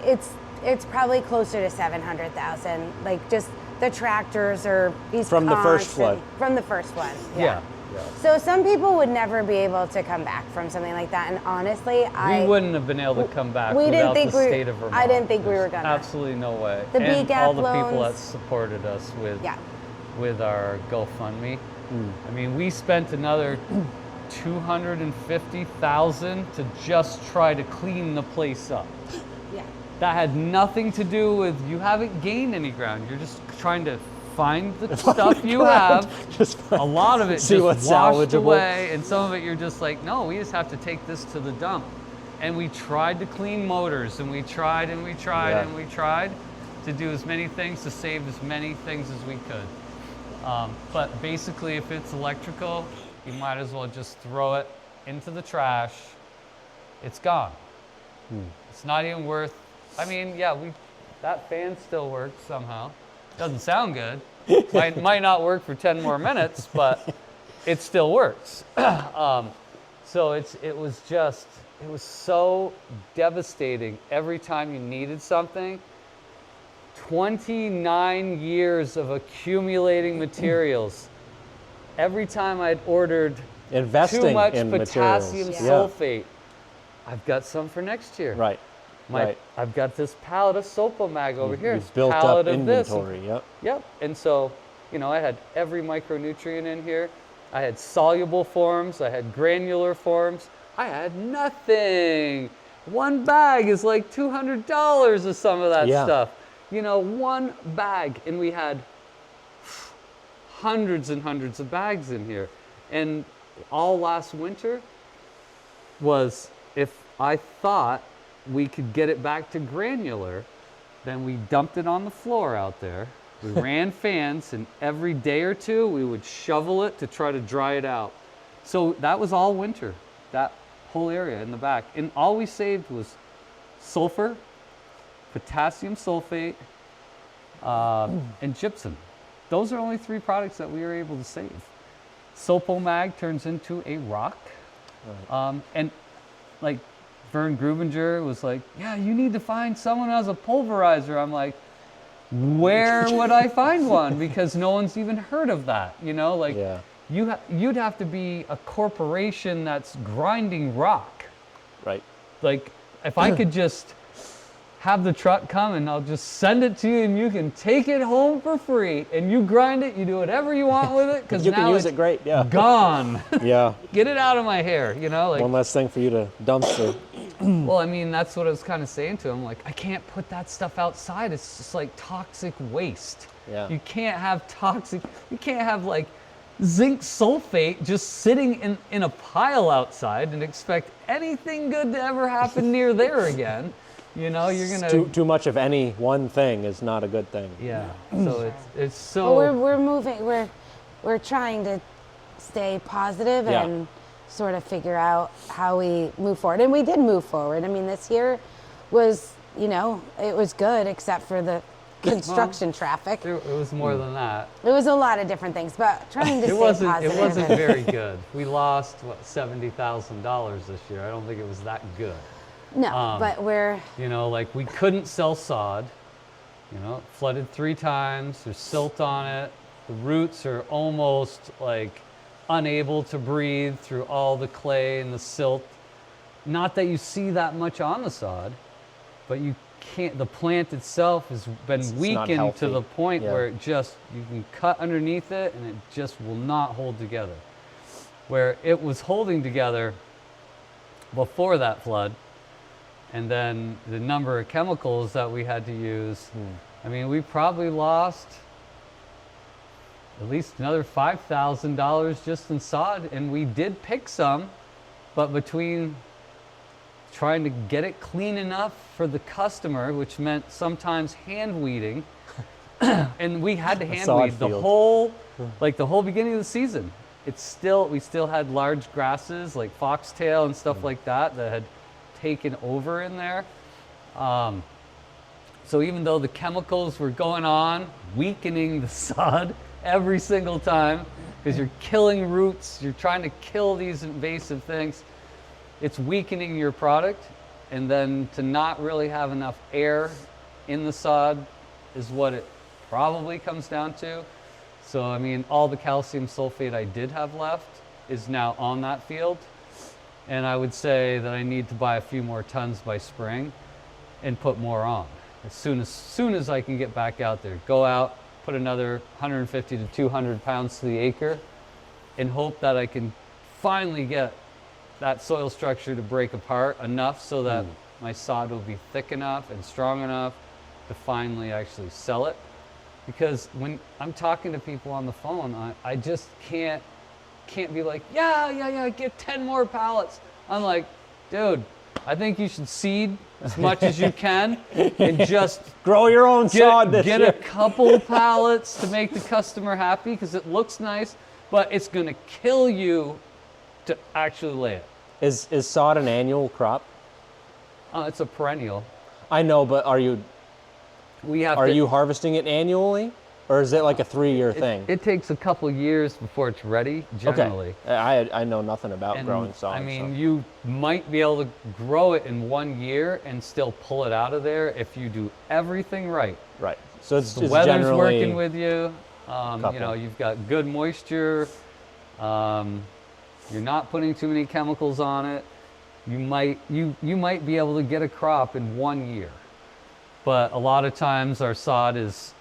it's probably closer to 700,000. Like just the tractors or these From the first flood. From the first one. Yeah. So some people would never be able to come back from something like that, and honestly, we wouldn't have been able to come back we didn't without think the state of Vermont. I didn't think we There's were gonna. Absolutely no way. The and BGAP all the people loans. that supported us with our GoFundMe. I mean, we spent another $250,000 to just try to clean the place up. Yeah. That had nothing to do with you haven't gained any ground. You're just trying to find the stuff you have. A lot of it See just what's washed salvageable. away, and some of it you're just like, no, we just have to take this to the dump. And we tried to clean motors, and we tried and we tried and we tried to do as many things to save as many things as we could. But basically, if it's electrical, you might as well just throw it into the trash. It's gone. It's not even worth. I mean, that fan still works somehow. Doesn't sound good. might not work for 10 more minutes, but it still works. So it was so devastating every time you needed something. 29 years of accumulating materials. Every time I'd ordered Investing too much in potassium materials. sulfate, I've got some for next year. Right. I've got this pallet of Sopomag over here. You've built pallet up of this. inventory. Yep. Yep. And so, I had every micronutrient in here. I had soluble forms. I had granular forms. I had nothing. One bag is like $200 of some of that stuff. One bag. And we had hundreds and hundreds of bags in here. And all last winter was, if I thought we could get it back to granular, then we dumped it on the floor out there. We ran fans, and every day or two we would shovel it to try to dry it out. So that was all winter, that whole area in the back. And all we saved was sulfur, potassium sulfate, and gypsum. Those are only 3 products that we were able to save. Sopomag turns into a rock. And like Vern Grubinger was like, yeah, you need to find someone who has a pulverizer. I'm like, where would I find one? Because no one's even heard of that. You'd have to be a corporation that's grinding rock. Right. Like, if I could just have the truck come and I'll just send it to you and you can take it home for free and you grind it, you do whatever you want with it, because you now can use it's it great. Yeah. gone. Yeah. Get it out of my hair, One less thing for you to dumpster. Well, I mean, that's what I was kind of saying to him. Like, I can't put that stuff outside. It's just like toxic waste. Yeah. You can't have like zinc sulfate just sitting in a pile outside and expect anything good to ever happen near there again. You know, you're gonna too much of any one thing is not a good thing. Yeah. So it's so. Well, we're moving. We're trying to stay positive Yeah. and sort of figure out how we move forward. And we did move forward. I mean, this year was, you know, it was good except for the construction traffic. It was more than that. It was a lot of different things, but trying to stay positive. It wasn't very good. We lost what, $70,000 this year. I don't think it was that good. No, but we're. You know, like we couldn't sell sod. You know, it flooded 3 times. There's silt on it. The roots are almost like unable to breathe through all the clay and the silt. Not that you see that much on the sod, but you can't. The plant itself has been weakened to the point where it just, you can cut underneath it and it just will not hold together. Where it was holding together before that flood, and then the number of chemicals that we had to use. I mean, we probably lost at least another $5,000 just in sod, and we did pick some, but between trying to get it clean enough for the customer, which meant sometimes hand weeding, and we had to hand weed the whole beginning of the season. We still had large grasses like foxtail and stuff like that had taken over in there. So even though the chemicals were going on, weakening the sod every single time, because you're killing roots, you're trying to kill these invasive things, it's weakening your product. And then to not really have enough air in the sod is what it probably comes down to. So I mean, all the calcium sulfate I did have left is now on that field. And I would say that I need to buy a few more tons by spring and put more on. As soon as I can get back out there, go out, put another 150 to 200 pounds to the acre, and hope that I can finally get that soil structure to break apart enough so that my sod will be thick enough and strong enough to finally actually sell it. Because when I'm talking to people on the phone, I just can't be like, yeah, get 10 more pallets. I'm like, dude, I think you should seed as much as you can and just grow your own sod this get year. a couple pallets to make the customer happy, because it looks nice, but it's going to kill you to actually lay it. Is sod an annual crop? It's a perennial. I know, but are you harvesting it annually, or is it like a 3-year thing? It takes a couple years before it's ready, generally. Okay. I know nothing about growing sod. I mean, you might be able to grow it in 1 year and still pull it out of there if you do everything right. Right. So it's the just weather's generally working with you. You know, you've got good moisture. You're not putting too many chemicals on it. You might be able to get a crop in 1 year. But a lot of times our sod is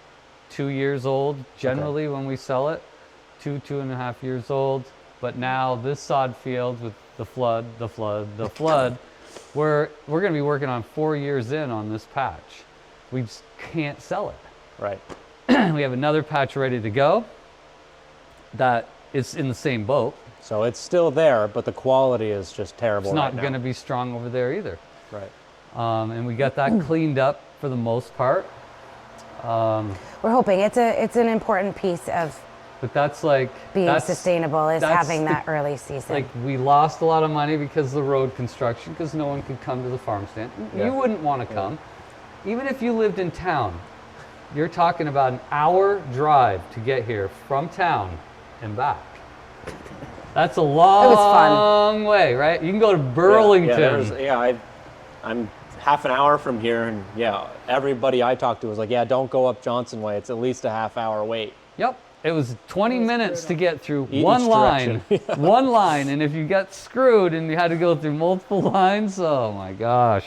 2 years old, generally, when we sell it, 2.5 years old. But now this sod field with the flood, we're going to be working on 4 years in on this patch. We just can't sell it. Right. We have another patch ready to go that is in the same boat. So it's still there, but the quality is just terrible. It's not right going to be strong over there either. Right. And we got that cleaned up for the most part. We're hoping it's an important piece of But that's like being sustainable is that's having that early season. Like, we lost a lot of money because of the road construction, because no one could come to the farm stand. You wouldn't want to come. Even if you lived in town, you're talking about an hour drive to get here from town and back. That's a long way, right? You can go to Burlington. I'm half an hour from here, and everybody I talked to was like, don't go up Johnson Way. It's at least a half-hour wait. Yep. It was 20 minutes to get through one line. One line. And if you got screwed and you had to go through multiple lines, oh my gosh.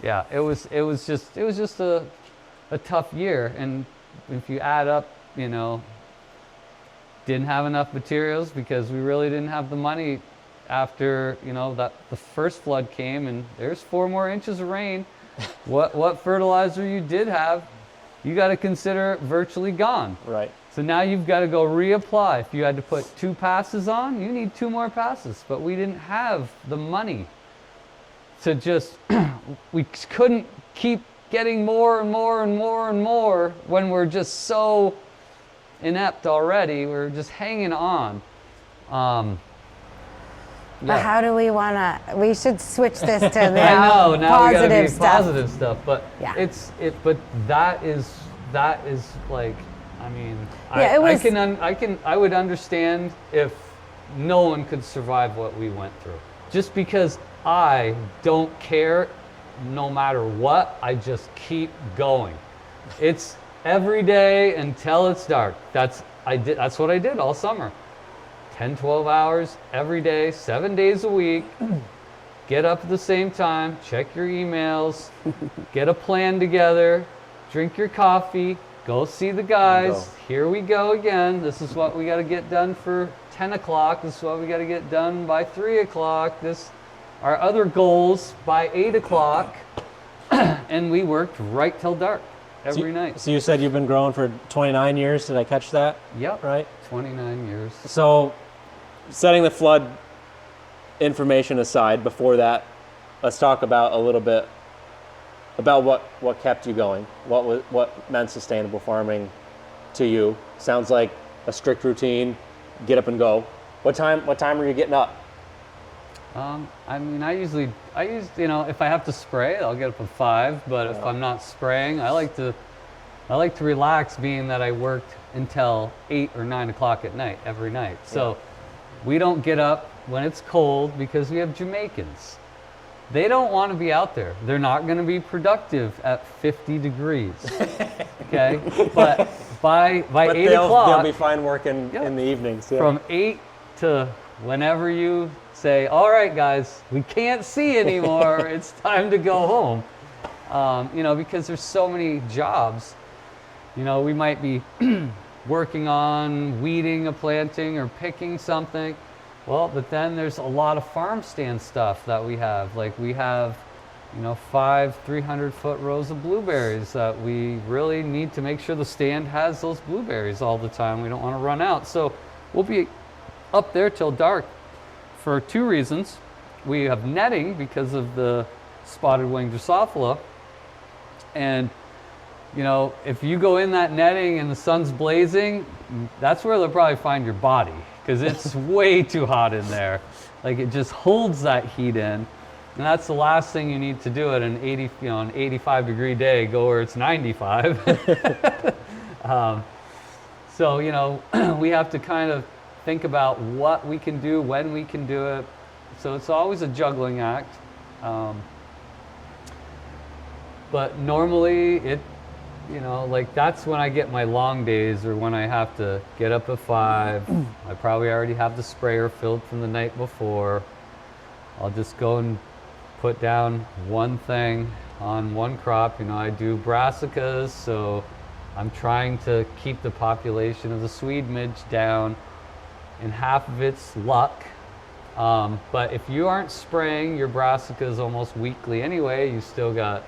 Yeah, it was just a tough year. And if you add up, didn't have enough materials because we really didn't have the money after, that the first flood came, and there's 4 more inches of rain. What fertilizer you did have, you got to consider virtually gone. Right. So now you've got to go reapply. If you had to put 2 passes on, you need 2 more passes. But we didn't have the money. to just, we couldn't keep getting more and more and more and more when we're just so inept already. We're just hanging on. But how do we want to? We should switch this to I know, now we gotta positive be stuff. positive stuff, but Yeah. but that is like, I mean, Yeah, it was- I would understand if no one could survive what we went through. Just because I don't care, no matter what, I just keep going. It's every day until it's dark. That's what I did all summer. 10, 12 hours every day, 7 days a week. Get up at the same time, check your emails, get a plan together, drink your coffee, go see the guys. Here we go again. This is what we got to get done for 10 o'clock. This is what we got to get done by 3 o'clock. Our other goals by 8 o'clock. And we worked right till dark every night. So you said you've been growing for 29 years. Did I catch that? Yep. Right? 29 years. So, setting the flood information aside, before that, let's talk about a little bit about what kept you going. What meant sustainable farming to you? Sounds like a strict routine. Get up and go. What time are you getting up? I mean, I usually, if I have to spray, I'll get up at 5. But if I'm not spraying, I like to relax, being that I worked until 8 or 9 o'clock at night every night. So we don't get up when it's cold because we have Jamaicans. They don't want to be out there. They're not going to be productive at 50 degrees. Okay, but by 8 o'clock, they'll be fine working in the evenings. Yeah. From 8 to whenever you say, all right, guys, we can't see anymore. It's time to go home. Because there's so many jobs. We might be working on weeding a planting or picking something. Well, but then there's a lot of farm stand stuff that we have. Like we have, 5 300-foot rows of blueberries that we really need to make sure the stand has those blueberries all the time. We don't want to run out. So we'll be up there till dark for 2 reasons. We have netting because of the spotted wing Drosophila. And if you go in that netting and the sun's blazing, that's where they'll probably find your body, because it's way too hot in there. Like it just holds that heat in, and that's the last thing you need to do at an 85 degree day. Go where it's 95. We have to kind of think about what we can do, when we can do it. So it's always a juggling act. But normally that's when I get my long days, or when I have to get up at 5. I probably already have the sprayer filled from the night before. I'll just go and put down one thing on one crop. I do brassicas, so I'm trying to keep the population of the Swede midge down, and half of it's luck. But if you aren't spraying your brassicas almost weekly anyway, you still got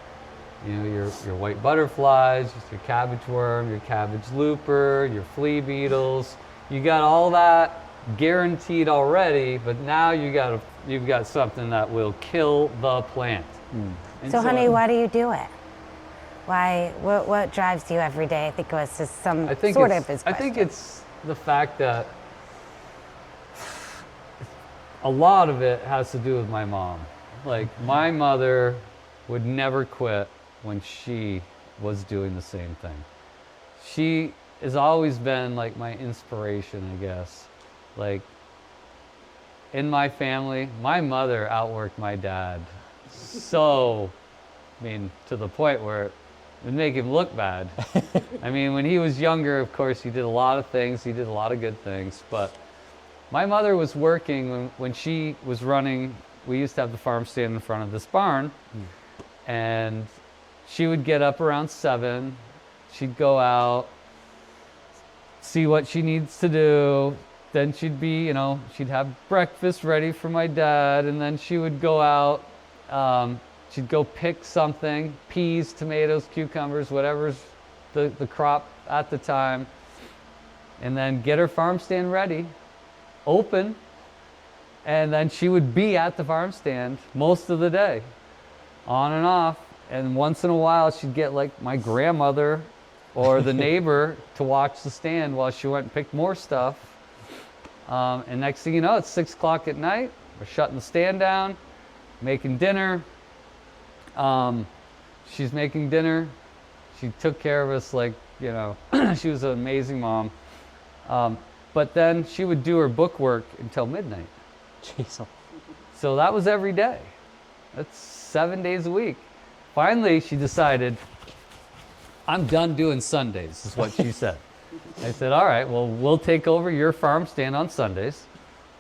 your white butterflies, your cabbage worm, your cabbage looper, your flea beetles. You got all that guaranteed already, but now you've got something that will kill the plant. So honey, why do you do it? Why? What drives you every day? I think it was just some sort of his question. I think it's the fact that a lot of it has to do with my mom. Like my mother would never quit when she was doing the same thing. She has always been like my inspiration, I guess. Like in my family, my mother outworked my dad. So, to the point where it would make him look bad. When he was younger, of course, he did a lot of things. He did a lot of good things. But my mother was working when she was running. We used to have the farm stand in front of this barn. And she would get up around 7. She'd go out, see what she needs to do. Then she'd be, she'd have breakfast ready for my dad. And then she would go out. She'd go pick something, peas, tomatoes, cucumbers, whatever's the crop at the time. And then get her farm stand ready, open. And then she would be at the farm stand most of the day. on and off. And once in a while, she'd get like my grandmother or the neighbor to watch the stand while she went and picked more stuff. And next thing you know, it's 6 o'clock at night. We're shutting the stand down, making dinner. She's making dinner. She took care of us like, you know, she was an amazing mom. But then she would do her book work until midnight. Jeez. So that was every day. That's 7 days a week. Finally, she decided, I'm done doing Sundays, is what she said. I said, all right, well, we'll take over your farm stand on Sundays.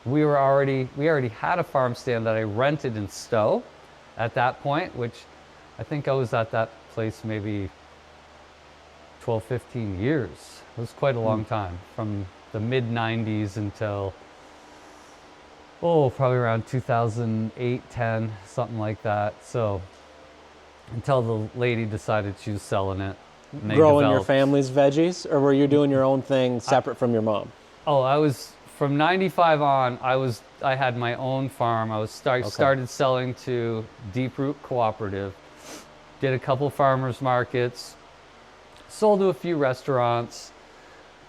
We already had a farm stand that I rented in Stowe at that point, which I think I was at that place maybe 12, 15 years. It was quite a long time, from the mid-90s until, probably around 2008, 10, something like that. So until the lady decided she was selling it. And they Growing your developed- family's veggies, or were you doing your own thing separate from your mom? Oh, I was from 95 on. I had my own farm. I was started selling to Deep Root Cooperative. Did a couple farmers markets. Sold to a few restaurants.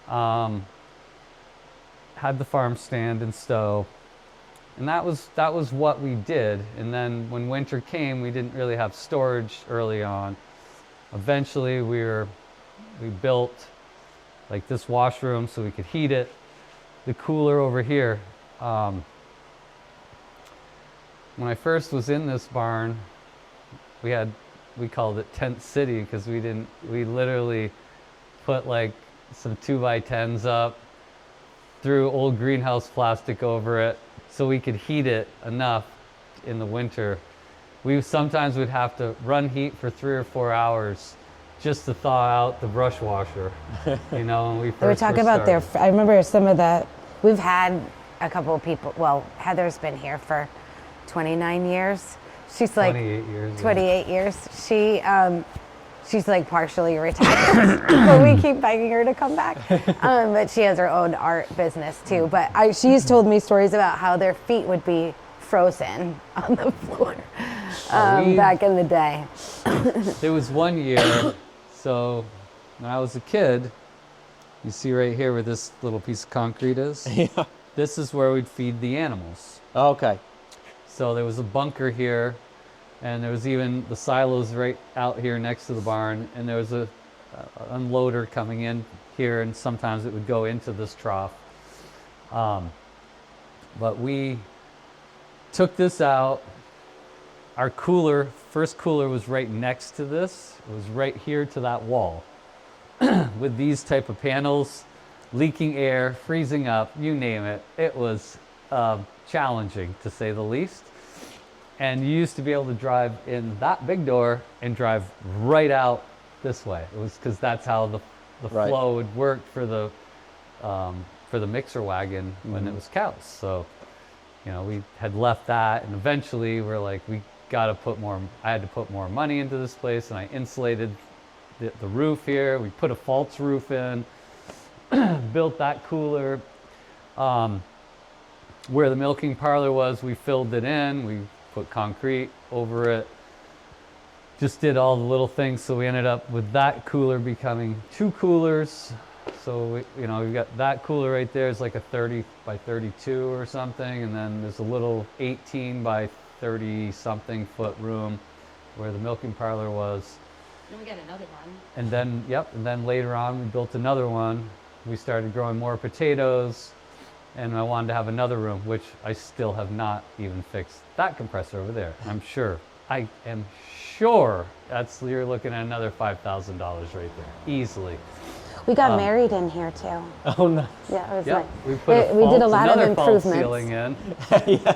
Had the farm stand in Stowe, and that was what we did. And then when winter came, we didn't really have storage early on. Eventually, we built like this washroom so we could heat it. The cooler over here. When I first was in this barn, we called it Tent City because we literally put like some 2x10s up, threw old greenhouse plastic over it so we could heat it enough in the winter. We sometimes would have to run heat for 3 or 4 hours just to thaw out the brush washer, you know, when we first They were talking about I remember we've had a couple of people, well, Heather's been here for 29 years. She's like 28 years. 28 years. She's like partially retired, but we keep begging her to come back. But she has her own art business too. But she's told me stories about how their feet would be frozen on the floor back in the day. There was one year, so when I was a kid, you see right here where this little piece of concrete is? Yeah. This is where we'd feed the animals. Okay. So there was a bunker here, and there was even the silos right out here next to the barn, and there was a unloader coming in here, and sometimes it would go into this trough. But we took this out. Our first cooler was right next to this. It was right here to that wall with these type of panels, leaking air, freezing up, you name it. It was challenging, to say the least. And you used to be able to drive in that big door and drive right out this way. It was because that's how the Right. flow would work for the mixer wagon when it was cows. So, you know, we had left that, and eventually we're like, I had to put more money into this place, and I insulated the roof here. We put a false roof in, built that cooler. Where the milking parlor was, we filled it in. We put concrete over it. Just did all the little things, so we ended up with that cooler becoming 2 coolers. So we've got that cooler right there. It's like a 30 by 32 or something, and then there's a little 18 by 30 something foot room where the milking parlor was. Then we got another one. And then later on we built another one. We started growing more potatoes, and I wanted to have another room, which I still have not even fixed that compressor over there. I am sure you're looking at another $5,000 right there, easily. We got married in here too. Oh, nice. Yeah, it was Yep, nice. We did a lot of another false improvements. ceiling in,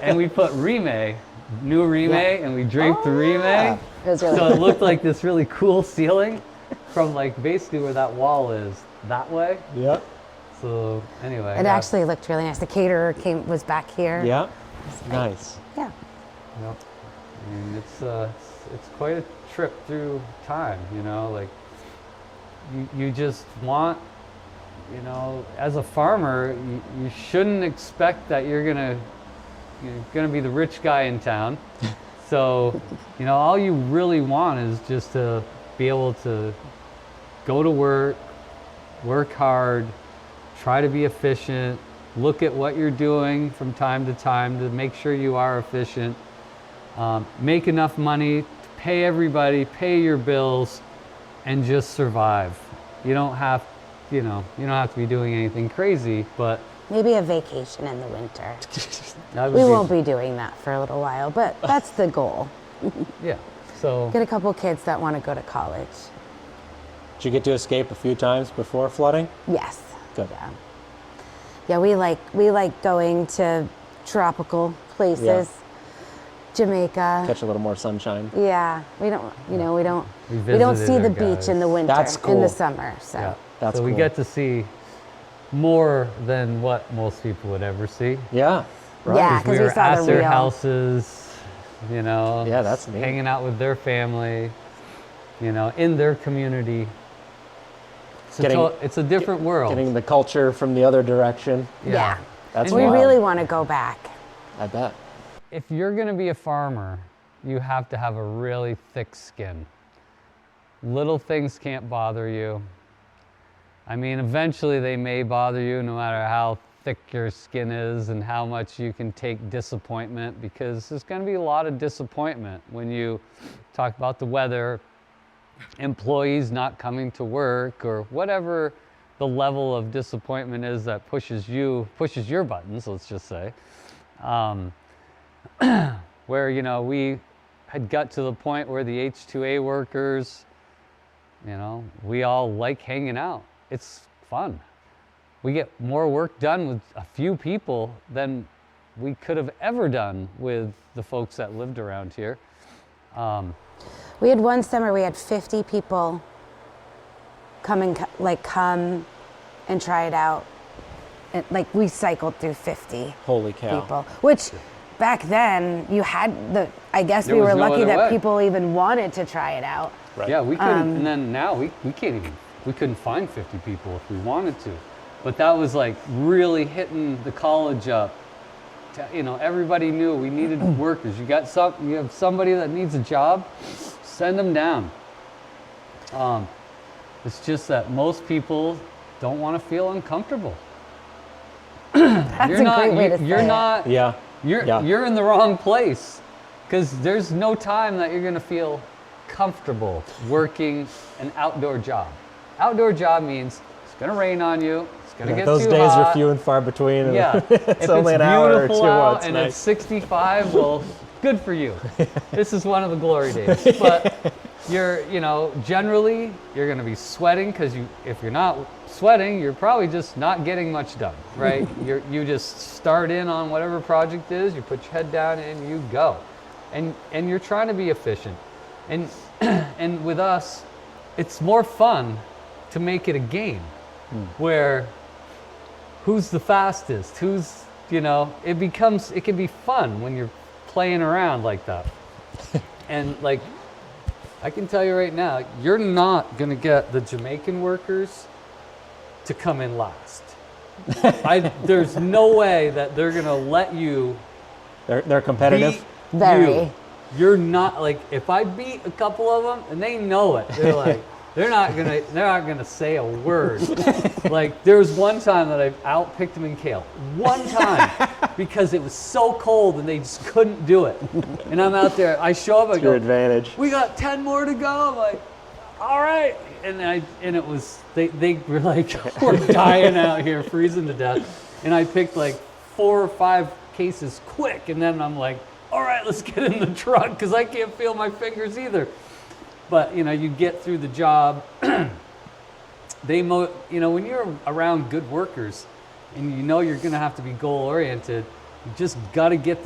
and we put new remay, and we draped the remay. It was really So it looked like this really cool ceiling from like basically where that wall is that way. Yep. So anyway. It actually looked really nice. The caterer was back here. Yeah. Nice. Yeah. Yep. I mean, it's quite a trip through time, you know, like you just want, you know, as a farmer, you shouldn't expect that you're gonna be the rich guy in town. So, you know, all you really want is just to be able to go to work hard, try to be efficient, look at what you're doing from time to time to make sure you are efficient, make enough money to pay everybody, pay your bills, and just survive. You don't have, you don't have to be doing anything crazy, but Maybe a vacation in the winter. that would We be- won't be doing that for a little while, but that's the goal. Yeah. So Get a couple kids that want to go to college. Did you get to escape a few times before flooding? Yes. Good. Yeah. Yeah, we like going to tropical places. Yeah. Jamaica. Catch a little more sunshine. Yeah, we don't We don't visited see the our beach in the guys. winter. That's In cool. the summer. So yeah. That's so we cool. get to see more than what most people would ever see. Yeah. Right. Yeah. 'cause we were saw at the their real- houses, you know. Yeah, that's neat. Hanging out with their family, you know, in their community. It's a different world. Getting the culture from the other direction. yeah. That's We wild. really want to go back. I bet. If you're going to be a farmer, you have to have a really thick skin. Little things can't bother you. I mean, eventually they may bother you no matter how thick your skin is and how much you can take disappointment, because there's going to be a lot of disappointment when you talk about the weather, employees not coming to work, or whatever the level of disappointment is that pushes your buttons, let's just say. Where, you know, we had got to the point where the H2A workers, you know, we all like hanging out. It's fun. We get more work done with a few people than we could have ever done with the folks that lived around here. We had one summer we had 50 people come and try it out. And, like, we cycled through 50 Holy cow. people, which back then you had I guess There we was were no lucky other that way. people even wanted to try it out. Right. Yeah, we couldn't, and then now we can't even, we couldn't find 50 people if we wanted to. But that was like really hitting the college up. You know, everybody knew we needed workers. You have somebody that needs a job, send them down. It's just that most people don't want to feel uncomfortable. That's a great way to say You're it. not. Yeah. You're in the wrong place, because there's no time that you're going to feel comfortable working an outdoor job. Outdoor job means it's going to rain on you. It's going to get Those too days hot. are few and far between. And Yeah, it's only an hour or two. beautiful Well, out it's and nice. it's 65, well, good for you. This is one of the glory days. But generally you're going to be sweating, because if you're not sweating, you're probably just not getting much done, right? You just start in on whatever project is, you put your head down and you go. And you're trying to be efficient. And with us, it's more fun to make it a game where who's the fastest, it can be fun when you're playing around like that. And like, I can tell you right now, you're not gonna get the Jamaican workers to come in last. There's no way that they're gonna let you They're competitive. beat Very. you. You're not, like, if I beat a couple of them and they know it, they're like, they're not gonna say a word. Like, there was one time that I outpicked them in kale. One time, because it was so cold and they just couldn't do it. And I'm out there, I show up, I It's your go, advantage. we got 10 more to go. I'm like, all right. And it was, they were like, we're dying out here, freezing to death. And I picked like 4 or 5 cases quick. And then I'm like, all right, let's get in the truck, because I can't feel my fingers either. But, you get through the job. When you're around good workers and you're going to have to be goal oriented, you just got to get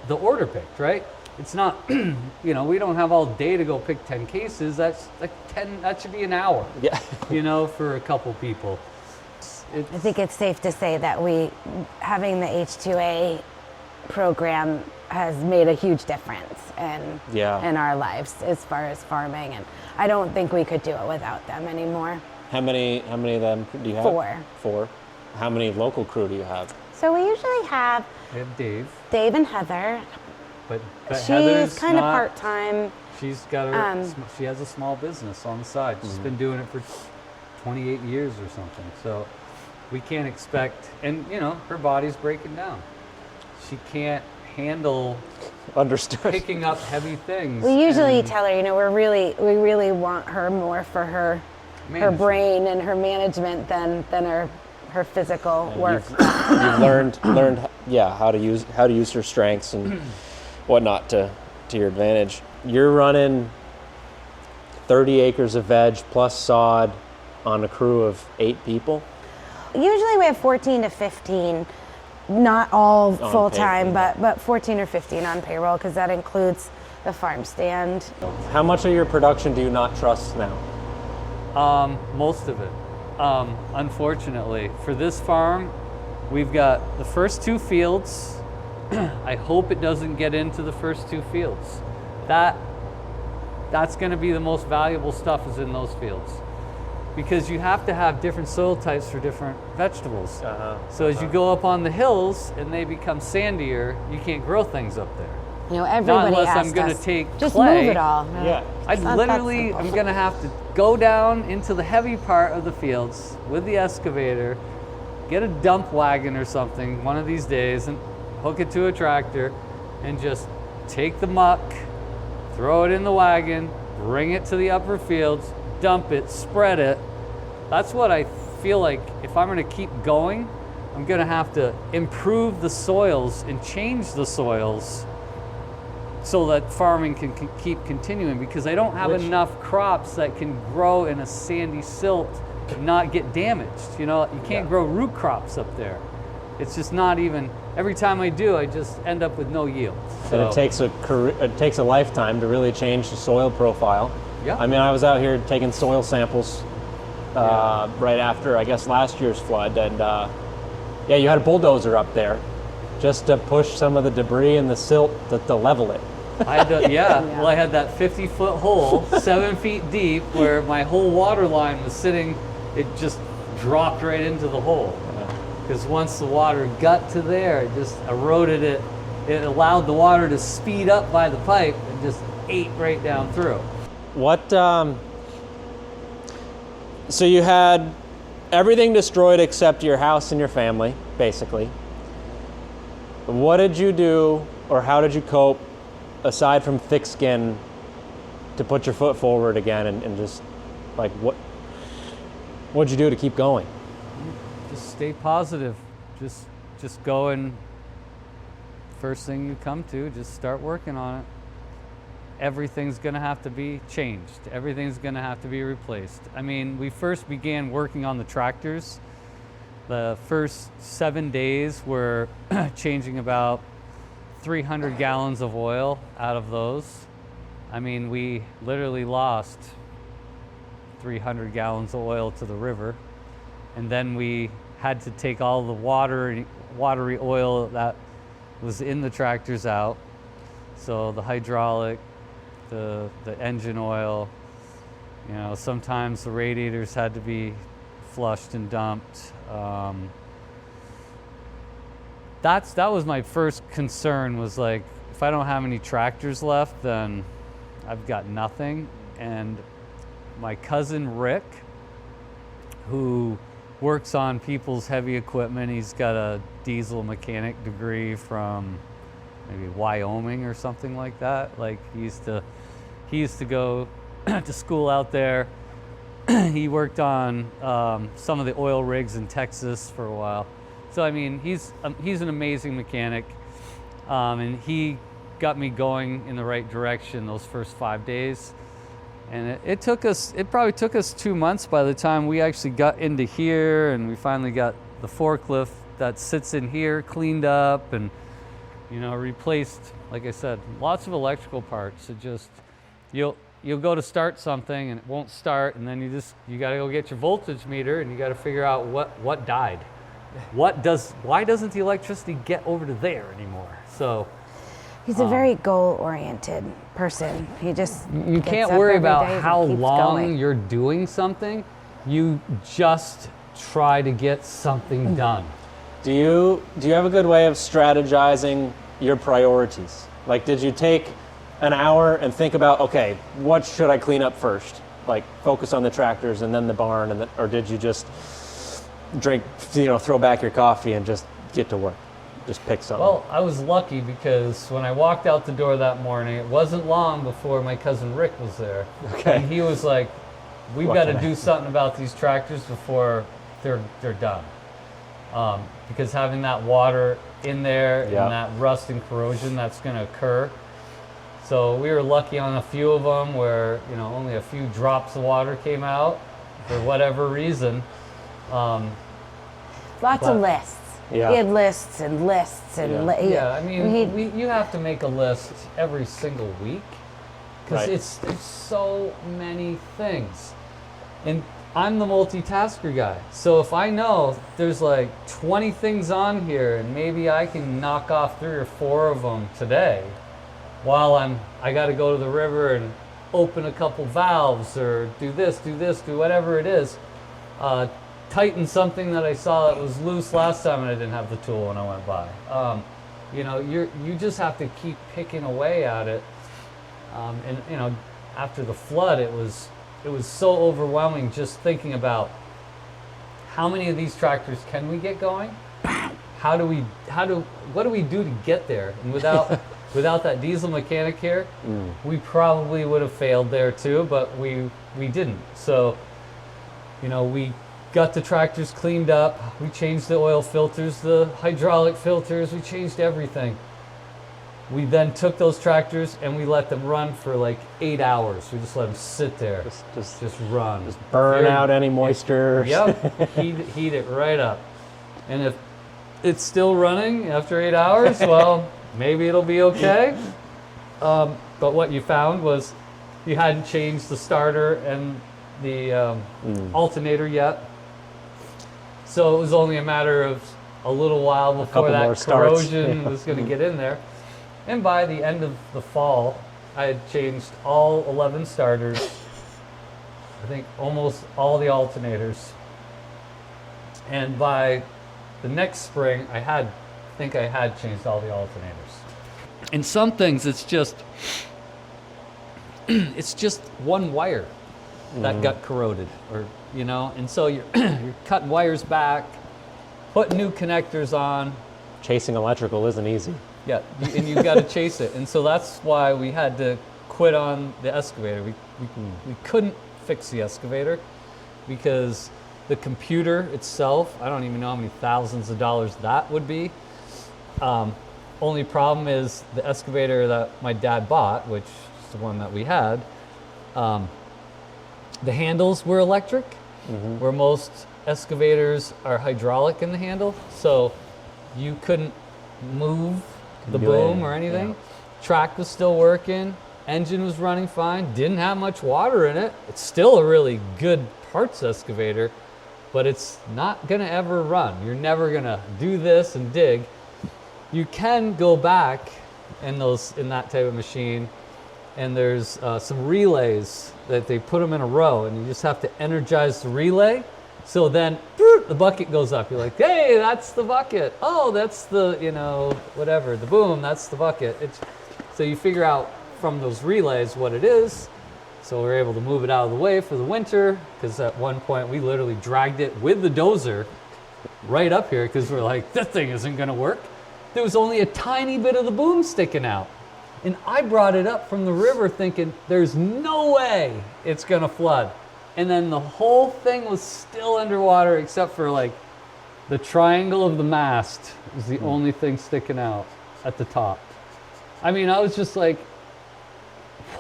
the order picked, right? It's not, we don't have all day to go pick 10 cases. That's like 10, that should be an hour, Yeah. for a couple people. I think it's safe to say that having the H2A program has made a huge difference in our lives as far as farming, and I don't think we could do it without them anymore. How many of them do you have? 4. 4. How many local crew do you have? So we usually have We have Dave. Dave and Heather, but She's Heather's kind of not- part-time. She's got her. She has a small business on the side. She's been doing it for 28 years or something. So we can't expect. And you know, her body's breaking down. She can't handle Understood. picking up heavy things. We usually and tell her, you know, we really want her more for her management. brain and her management than her physical work. You've learned how to use her strengths and whatnot to your advantage. You're running 30 acres of veg plus sod on a crew of 8 people. Usually we have 14 to 15, not all On full-time, payroll. but 14 or 15 on payroll, because that includes the farm stand. How much of your production do you not trust now? Most of it. Unfortunately, for this farm, we've got the first 2 fields. I hope it doesn't get into the first 2 fields. That's going to be the most valuable stuff is in those fields, because you have to have different soil types for different vegetables. So as you go up on the hills and they become sandier, you can't grow things up there. You know, everybody Not unless asked I'm going to us, take just clay. move it all. Yeah. I It's not that literally simple. am going to have to go down into the heavy part of the fields with the excavator, get a dump wagon or something one of these days and hook it to a tractor and just take the muck, throw it in the wagon, bring it to the upper fields, dump it, spread it. That's what I feel like if I'm going to keep going, I'm going to have to improve the soils and change the soils so that farming can keep continuing, because I don't have enough crops that can grow in a sandy silt and not get damaged. You know, you can't grow root crops up there. It's just not even, every time I do, I just end up with no yield. And it takes a lifetime to really change the soil profile. Yeah. I mean, I was out here taking soil samples right after, I guess, last year's flood, and yeah, you had a bulldozer up there just to push some of the debris and the silt to level it. I had to, well, I had that 50-foot hole, 7 feet deep, where my whole water line was sitting. It just dropped right into the hole. Because once the water got to there, it just eroded it. It allowed the water to speed up by the pipe and just ate right down through. What? So you had everything destroyed except your house and your family, basically. What did you do, or how did you cope, aside from thick skin, to put your foot forward again and just, like, what'd you do to keep going? Just stay positive. Just go, and first thing you come to, just start working on it. Everything's gonna have to be changed. Everything's gonna have to be replaced. I mean, we first began working on the tractors. The first 7 days were changing about 300 gallons of oil out of those. I mean, we literally lost 300 gallons of oil to the river. And then we had to take all the watery oil that was in the tractors out. So the hydraulic, the engine oil, you know, sometimes the radiators had to be flushed and dumped. That was my first concern, was like, if I don't have any tractors left, then I've got nothing. And my cousin Rick, who works on people's heavy equipment, he's got a diesel mechanic degree from maybe Wyoming or something like that. Like, he used to go to school out there. He worked on some of the oil rigs in Texas for a while. So I mean, he's an amazing mechanic, and he got me going in the right direction those first 5 days. And it probably took us 2 months by the time we actually got into here, and we finally got the forklift that sits in here cleaned up and, you know, replaced, like I said, lots of electrical parts. It just, you'll go to start something and it won't start, and then you got to go get your voltage meter and you got to figure out what died. Why doesn't the electricity get over to there anymore? So He's a very goal-oriented person. He just you gets can't up worry every about day and how keeps long going. you're doing something. You just try to get something done. Do you have a good way of strategizing your priorities? Like, did you take an hour and think about, okay, what should I clean up first? Like, focus on the tractors and then the barn, and or did you just throw back your coffee and just get to work? Just pick something. Well, I was lucky because when I walked out the door that morning, it wasn't long before my cousin Rick was there. Okay. And he was like, we've got to do something about these tractors before they're done. Because having that water in there and that rust and corrosion that's going to occur. So we were lucky on a few of them where, only a few drops of water came out for whatever reason. Lots of lists. Yeah. He had lists and lists and I mean, you have to make a list every single week because there's so many things. And I'm the multitasker guy. So if I know there's like 20 things on here and maybe I can knock off 3 or 4 of them today while I got to go to the river and open a couple valves or do do whatever it is. Tighten something that I saw that was loose last time and I didn't have the tool when I went by. You just have to keep picking away at it. After the flood, it was so overwhelming just thinking about how many of these tractors can we get going? What do we do to get there? And without that diesel mechanic here, we probably would have failed there too, but we didn't. So, we got the tractors cleaned up. We changed the oil filters, the hydraulic filters. We changed everything. We then took those tractors and we let them run for like 8 hours. We just let them sit there, just run. Just burn out any moisture. Yep, heat it right up. And if it's still running after 8 hours, well, maybe it'll be okay. But what you found was you hadn't changed the starter and the alternator yet. So it was only a matter of a little while before that corrosion was going to get in there. And by the end of the fall, I had changed all 11 starters, I think almost all the alternators. And by the next spring, I think I had changed all the alternators. In some things, it's just one wire that got corroded, or and so you're cutting wires back, putting new connectors on. Chasing electrical isn't easy. Yeah, and you've got to chase it, and so that's why we had to quit on the excavator. We couldn't fix the excavator because the computer itself, I don't even know how many thousands of dollars that would be. Only problem is the excavator that my dad bought, which is the one that we had, the handles were electric, where most excavators are hydraulic in the handle, so you couldn't move the boom or anything. Yeah. Track was still working, engine was running fine, didn't have much water in it. It's still a really good parts excavator, but it's not gonna ever run. You're never gonna do this and dig. You can go back in that type of machine, and there's some relays that they put them in a row, and you just have to energize the relay. So then the bucket goes up. You're like, hey, that's the bucket. Oh, that's the, whatever, the boom, that's the bucket. So you figure out from those relays what it is. So we're able to move it out of the way for the winter, because at one point we literally dragged it with the dozer right up here because we're like, this thing isn't going to work. There was only a tiny bit of the boom sticking out. And I brought it up from the river thinking, there's no way it's going to flood. And then the whole thing was still underwater except for like the triangle of the mast was the only thing sticking out at the top. I mean, I was just like,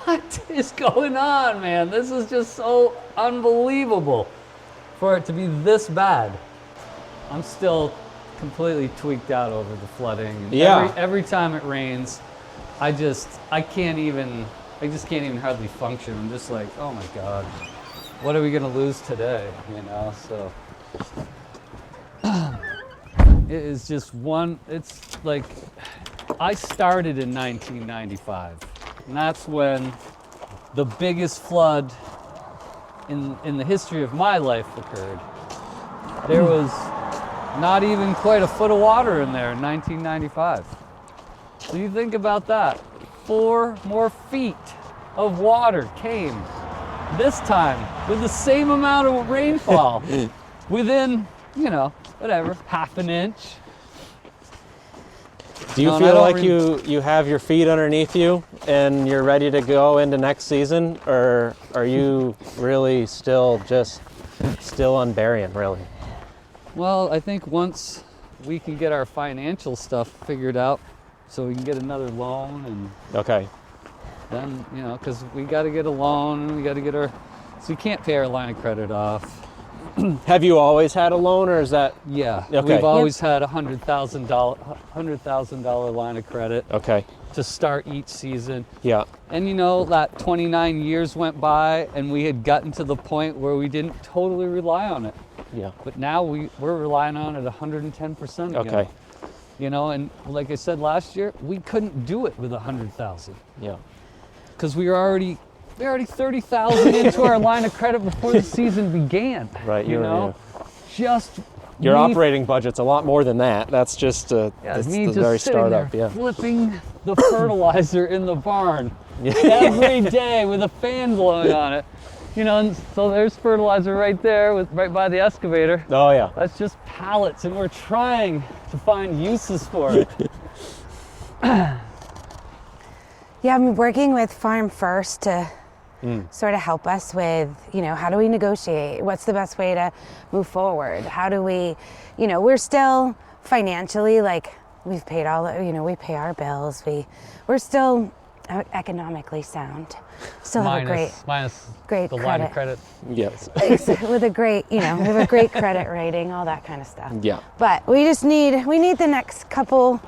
what is going on, man? This is just so unbelievable for it to be this bad. I'm still completely tweaked out over the flooding. Yeah. Every time it rains, I just can't even hardly function. I'm just like, oh my God, what are we gonna lose today? So it is just it's like, I started in 1995, and that's when the biggest flood in the history of my life occurred. There was not even quite a foot of water in there in 1995. So you think about that. 4 more feet of water came this time with the same amount of rainfall within, whatever, half an inch. Do you feel like you have your feet underneath you and you're ready to go into next season, or are you really still unburying, really? Well, I think once we can get our financial stuff figured out, so we can get another loan, and okay, then because we got to get a loan, and we got to get so we can't pay our line of credit off. Have you always had a loan, or is that? Yeah, okay. We've always had a $100,000 line of credit. Okay. To start each season. Yeah. And that 29 years went by, and we had gotten to the point where we didn't totally rely on it. Yeah. But now we're relying on it 110% again. Okay. And like I said last year, we couldn't do it with 100,000. Yeah. Because we were already 30,000 into our line of credit before the season began. Right. Your operating budget's a lot more than that. That's just the very startup. Yeah. Flipping the fertilizer in the barn every day with a fan blowing on it. And so there's fertilizer right there, right by the excavator. Oh yeah. That's just pallets, and we're trying to find uses for it. Yeah, I'm working with Farm First to sort of help us with, how do we negotiate? What's the best way to move forward? How do we, we're still financially, we've paid we pay our bills. We're still economically sound. Still have minus great the credit. line of credit. Yes. With a great, we have a great credit rating, all that kind of stuff. Yeah. But we need the next 2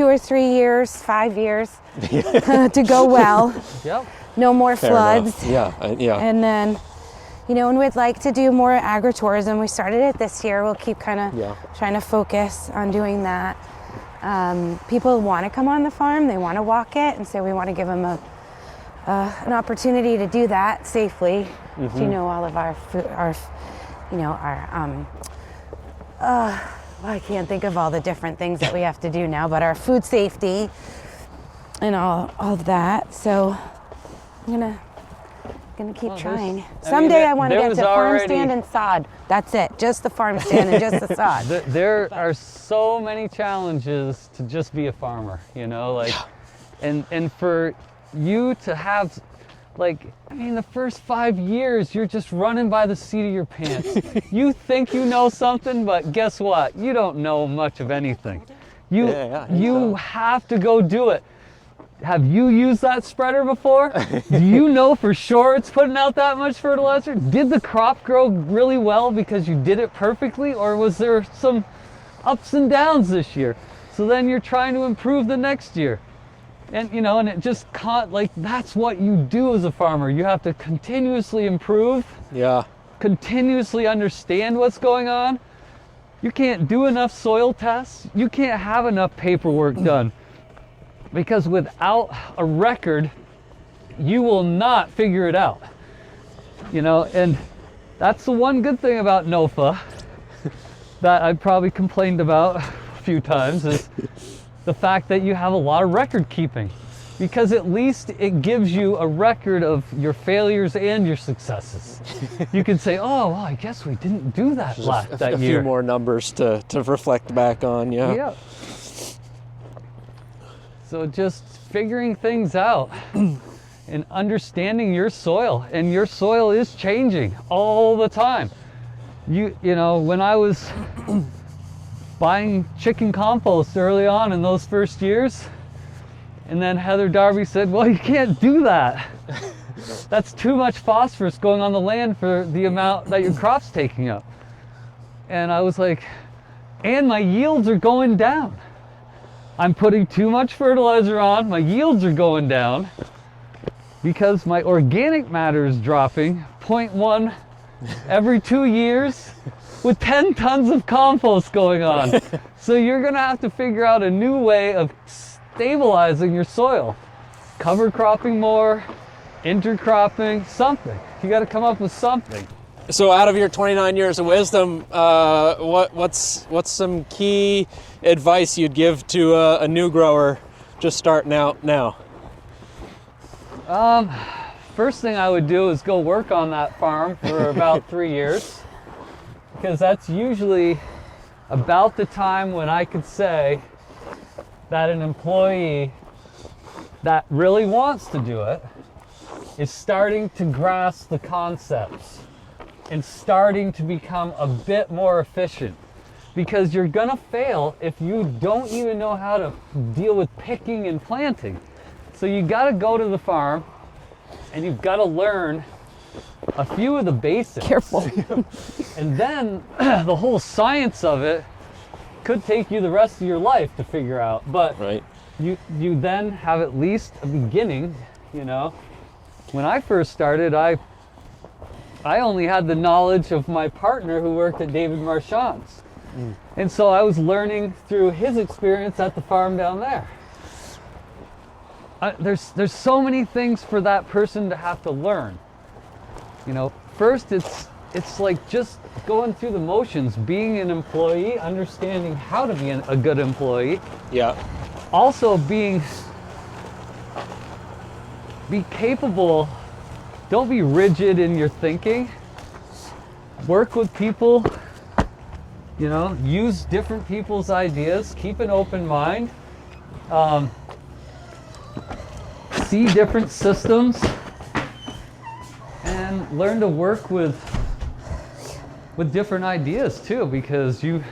or 3 years, 5 years to go well. Yep. No more Fair floods. enough. Yeah. And then, and we'd like to do more agritourism. We started it this year. We'll keep kind of trying to focus on doing that. People want to come on the farm. They want to walk it. And so we want to give them an opportunity to do that safely. Mm-hmm. All of our food, I can't think of all the different things that we have to do now, but our food safety and all of that. So I'm gonna keep trying. Someday I want to get to farm stand and sod. That's it, just the farm stand and just the sod. There are so many challenges to just be a farmer, and for you to have, the first 5 years, you're just running by the seat of your pants. You think you know something, but guess what? You don't know much of anything. You have to go do it. Have you used that spreader before? Do you know for sure it's putting out that much fertilizer? Did the crop grow really well because you did it perfectly, or was there some ups and downs this year? So then you're trying to improve the next year. And and it just that's what you do as a farmer. You have to continuously improve. Yeah. Continuously understand what's going on. You can't do enough soil tests. You can't have enough paperwork done. Because without a record, you will not figure it out. And that's the one good thing about NOFA that I've probably complained about a few times, is the fact that you have a lot of record keeping. Because at least it gives you a record of your failures and your successes. You can say, oh, well, I guess we didn't do that that year. A few more numbers to reflect back on, yeah. So just figuring things out and understanding your soil, and your soil is changing all the time. When I was buying chicken compost early on in those first years, and then Heather Darby said, well, you can't do that. That's too much phosphorus going on the land for the amount that your crop's taking up. And I was like, and my yields are going down. I'm putting too much fertilizer on, my yields are going down because my organic matter is dropping 0.1 every 2 years with 10 tons of compost going on. So you're gonna have to figure out a new way of stabilizing your soil. Cover cropping more, intercropping, something. You gotta come up with something. So out of your 29 years of wisdom, what's some key advice you'd give to a new grower just starting out now? First thing I would do is go work on that farm for about 3 years, because that's usually about the time when I could say that an employee that really wants to do it is starting to grasp the concepts and starting to become a bit more efficient. Because you're gonna fail if you don't even know how to deal with picking and planting. So you gotta go to the farm and you've gotta learn a few of the basics. Careful. And then the whole science of it could take you the rest of your life to figure out. But Right. you then have at least a beginning, you know. When I first started, I only had the knowledge of my partner who worked at David Marchand's. And so I was learning through his experience at the farm down there. There's so many things for that person to have to learn. You know, first it's like just going through the motions, being an employee, understanding how to be a good employee. Yeah. Also be capable. Don't be rigid in your thinking. Work with people. You know, use different people's ideas, keep an open mind, see different systems, and learn to work with different ideas too, because you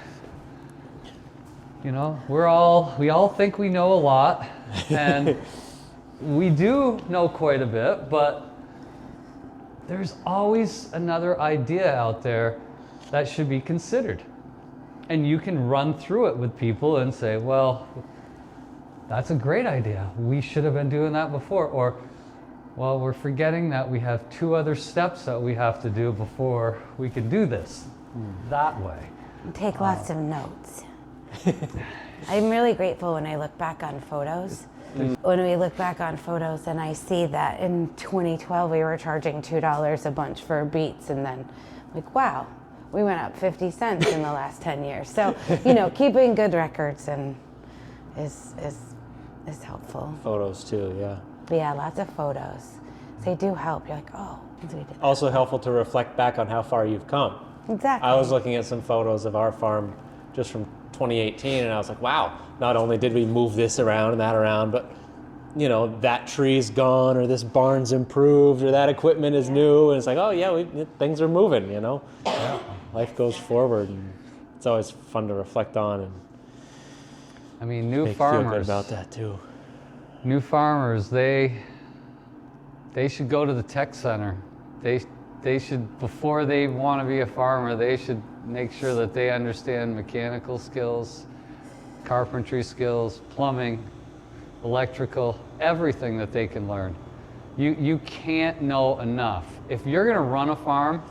know, we all think we know a lot, and we do know quite a bit, but there's always another idea out there that should be considered. And you can run through it with people and say, well, that's a great idea. We should have been doing that before. Or, well, we're forgetting that we have 2 other steps that we have to do before we can do this that way. Take lots of notes. I'm really grateful when I look back on photos. When we look back on photos and I see that in 2012 we were charging $2 a bunch for beets, and then like, wow, we went up 50 cents in the last 10 years. So, you know, keeping good records and is helpful. Photos too, yeah. But yeah, lots of photos. They do help. You're like, oh, we did that. Also helpful to reflect back on how far you've come. Exactly. I was looking at some photos of our farm just from 2018, and I was like, wow, not only did we move this around and that around, but you know, that tree's gone, or this barn's improved, or that equipment is new, and it's like, oh yeah, things are moving, you know. Yeah. Life goes forward, and it's always fun to reflect on, and I mean, new farmers feel good about that too. New farmers, they should go to the tech center. They should, before they want to be a farmer, they should make sure that they understand mechanical skills, carpentry skills, plumbing, electrical, everything that they can learn. You can't know enough. If you're going to run a farm,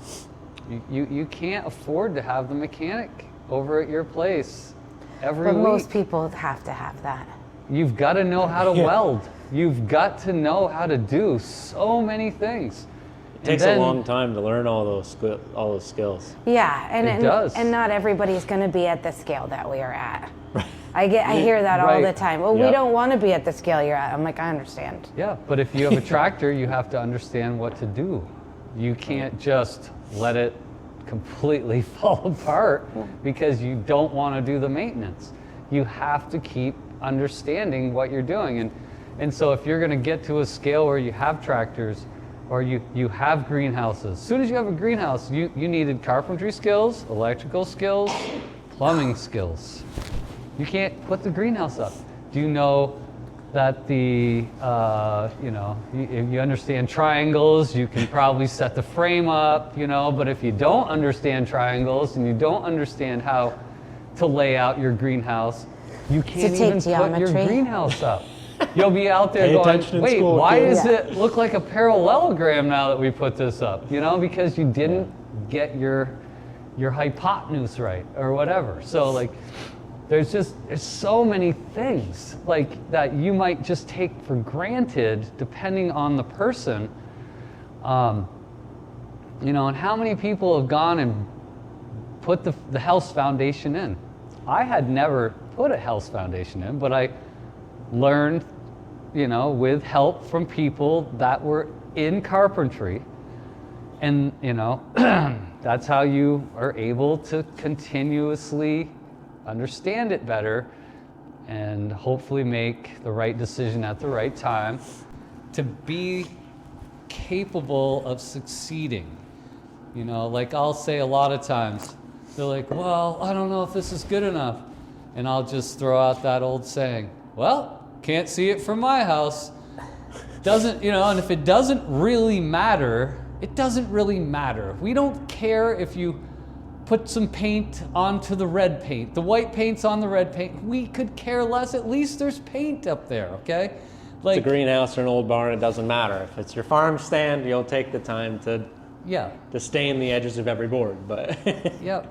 you can't afford to have the mechanic over at your place every week. But most people have to have that. You've got to know how to weld. You've got to know how to do so many things. It takes a long time to learn all those skills. Yeah, and it does. And not everybody's going to be at the scale that we are at. I hear that all the time. Well, we don't want to be at the scale you're at. I'm like, I understand. Yeah, but if you have a tractor, you have to understand what to do. You can't just let it completely fall apart because you don't want to do the maintenance. You have to keep understanding what you're doing. And so if you're going to get to a scale where you have tractors or you have greenhouses, as soon as you have a greenhouse, you needed carpentry skills, electrical skills, plumbing skills. You can't put the greenhouse up. Do you know that if you understand triangles, you can probably set the frame up, but if you don't understand triangles and you don't understand how to lay out your greenhouse, you can't even put your greenhouse up. You'll be out there going, wait, why does it look like a parallelogram now that we put this up? Because you didn't get your hypotenuse right or whatever. So there's so many things that you might just take for granted depending on the person. And how many people have gone and put the house foundation in? I had never put a house foundation in, but learned, with help from people that were in carpentry. And, that's how you are able to continuously understand it better and hopefully make the right decision at the right time to be capable of succeeding. Like I'll say a lot of times, they're like, well, I don't know if this is good enough. And I'll just throw out that old saying, well, can't see it from my house. Doesn't, and if it doesn't really matter, it doesn't really matter. We don't care if you put some paint onto the red paint. The white paint's on the red paint. We could care less. At least there's paint up there, okay? Like, it's a greenhouse or an old barn, it doesn't matter. If it's your farm stand, you'll take the time to stain the edges of every board. But yeah,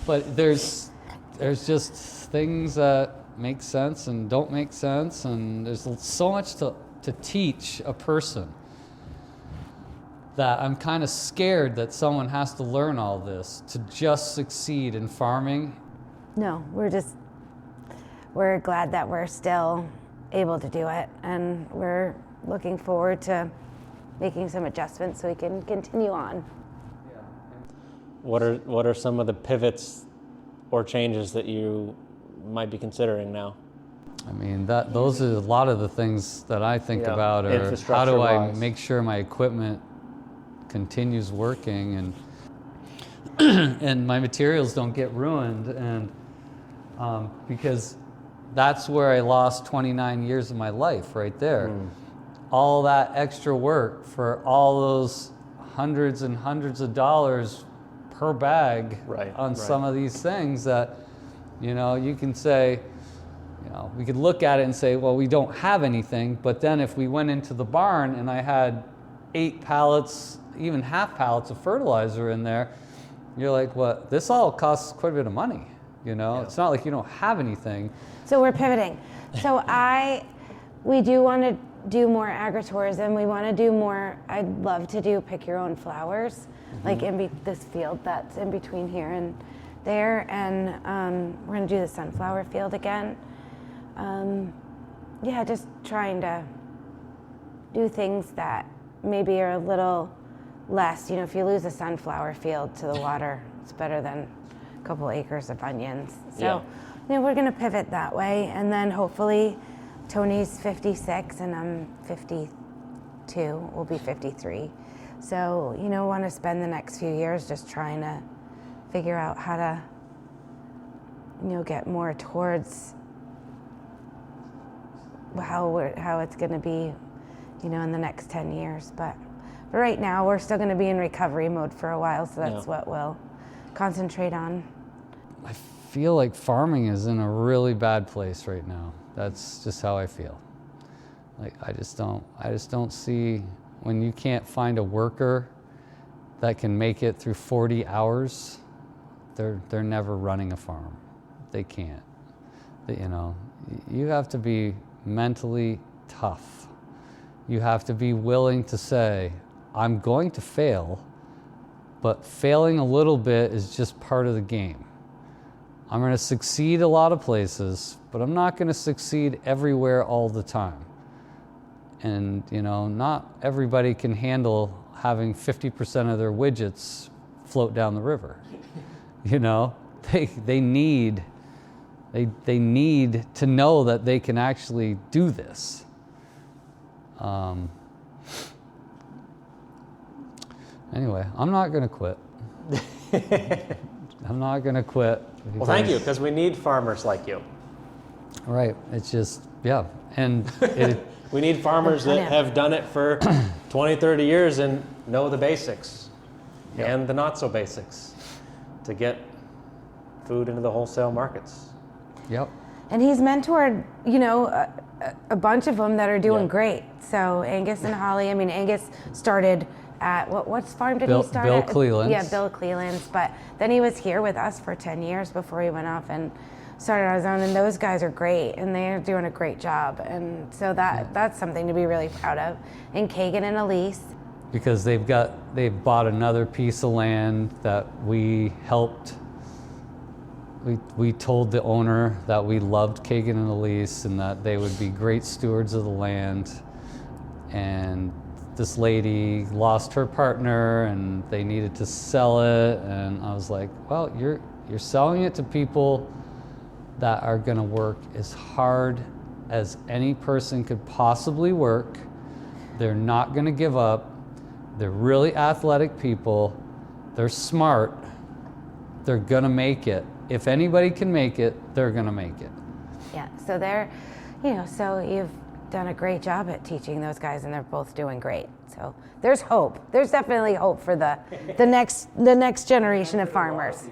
but there's just things that make sense and don't make sense, and there's so much to teach a person that I'm kind of scared that someone has to learn all this to just succeed in farming. No, we're glad that we're still able to do it, and we're looking forward to making some adjustments so we can continue on. What are some of the pivots or changes that you might be considering now? I mean, those are a lot of the things that I think about are how do I make sure my equipment continues working and and my materials don't get ruined, and because that's where I lost 29 years of my life right there. All that extra work for all those hundreds and hundreds of dollars per bag on some of these things that, you can say, we could look at it and say, well, we don't have anything, but then if we went into the barn and I had 8 pallets, even half pallets of fertilizer in there, you're like, what? This all costs quite a bit of money, It's not like you don't have anything. So we're pivoting. So we do want to do more agritourism. We want to do more, I'd love to do pick your own flowers, like in this field that's in between here and there. And we're going to do the sunflower field again. Just trying to do things that maybe are a little less. If you lose a sunflower field to the water, it's better than a couple acres of onions. So, we're going to pivot that way. And then hopefully Tony's 56 and I'm 52, we'll be 53. So, want to spend the next few years just trying to figure out how to, get more towards how it's going to be, in the next 10 years. But right now, we're still going to be in recovery mode for a while, so that's what we'll concentrate on. I feel like farming is in a really bad place right now. That's just how I feel. Like I just don't see, when you can't find a worker that can make it through 40 hours, they're never running a farm. They can't. You have to be mentally tough. You have to be willing to say, I'm going to fail, but failing a little bit is just part of the game. I'm going to succeed a lot of places, but I'm not going to succeed everywhere all the time. And, not everybody can handle having 50% of their widgets float down the river. They need to know that they can actually do this. Anyway, I'm not going to quit. I'm not going to quit. Well, thank you, because we need farmers like you. Right. It's just, and we need farmers that have done it for 20, 30 years and know the basics and the not so basics to get food into the wholesale markets. Yep. And he's mentored, a bunch of them that are doing great. So Angus and Holly, Angus started at, what farm did he start Bill at? Cleland's. Yeah, Bill Cleland's. But then he was here with us for 10 years before he went off and started on his own. And those guys are great, and they're doing a great job. And so that's something to be really proud of. And Kagan and Elise. Because they've bought another piece of land that we helped We told the owner that we loved Kagan and Elise and that they would be great stewards of the land. And this lady lost her partner and they needed to sell it. And I was like, well, you're selling it to people that are gonna work as hard as any person could possibly work. They're not gonna give up. They're really athletic people. They're smart. They're gonna make it. If anybody can make it, they're gonna make it. Yeah, so they're, so you've done a great job at teaching those guys, and they're both doing great. So there's hope. There's definitely hope for the next generation of farmers.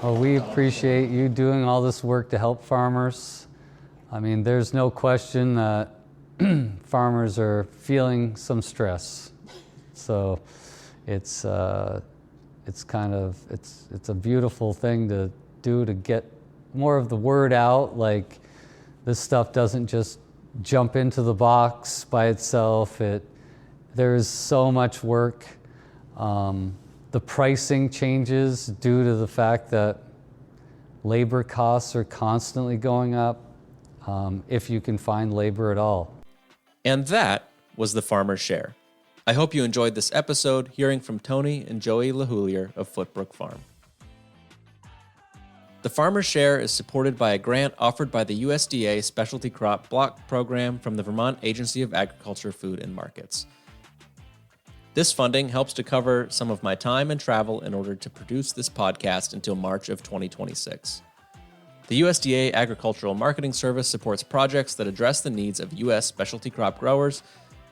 Well, we appreciate you doing all this work to help farmers. I mean, there's no question that farmers are feeling some stress. So it's a beautiful thing to do to get more of the word out. Like, this stuff doesn't just jump into the box by itself. There's so much work. The pricing changes due to the fact that labor costs are constantly going up, if you can find labor at all. And that was the Farmer's Share. I hope you enjoyed this episode hearing from Tony and Joey LaHoulier of Foote Brook Farm. The Farmer's Share is supported by a grant offered by the USDA Specialty Crop Block Program from the Vermont Agency of Agriculture, Food, and Markets. This funding helps to cover some of my time and travel in order to produce this podcast until March of 2026. The USDA Agricultural Marketing Service supports projects that address the needs of U.S. specialty crop growers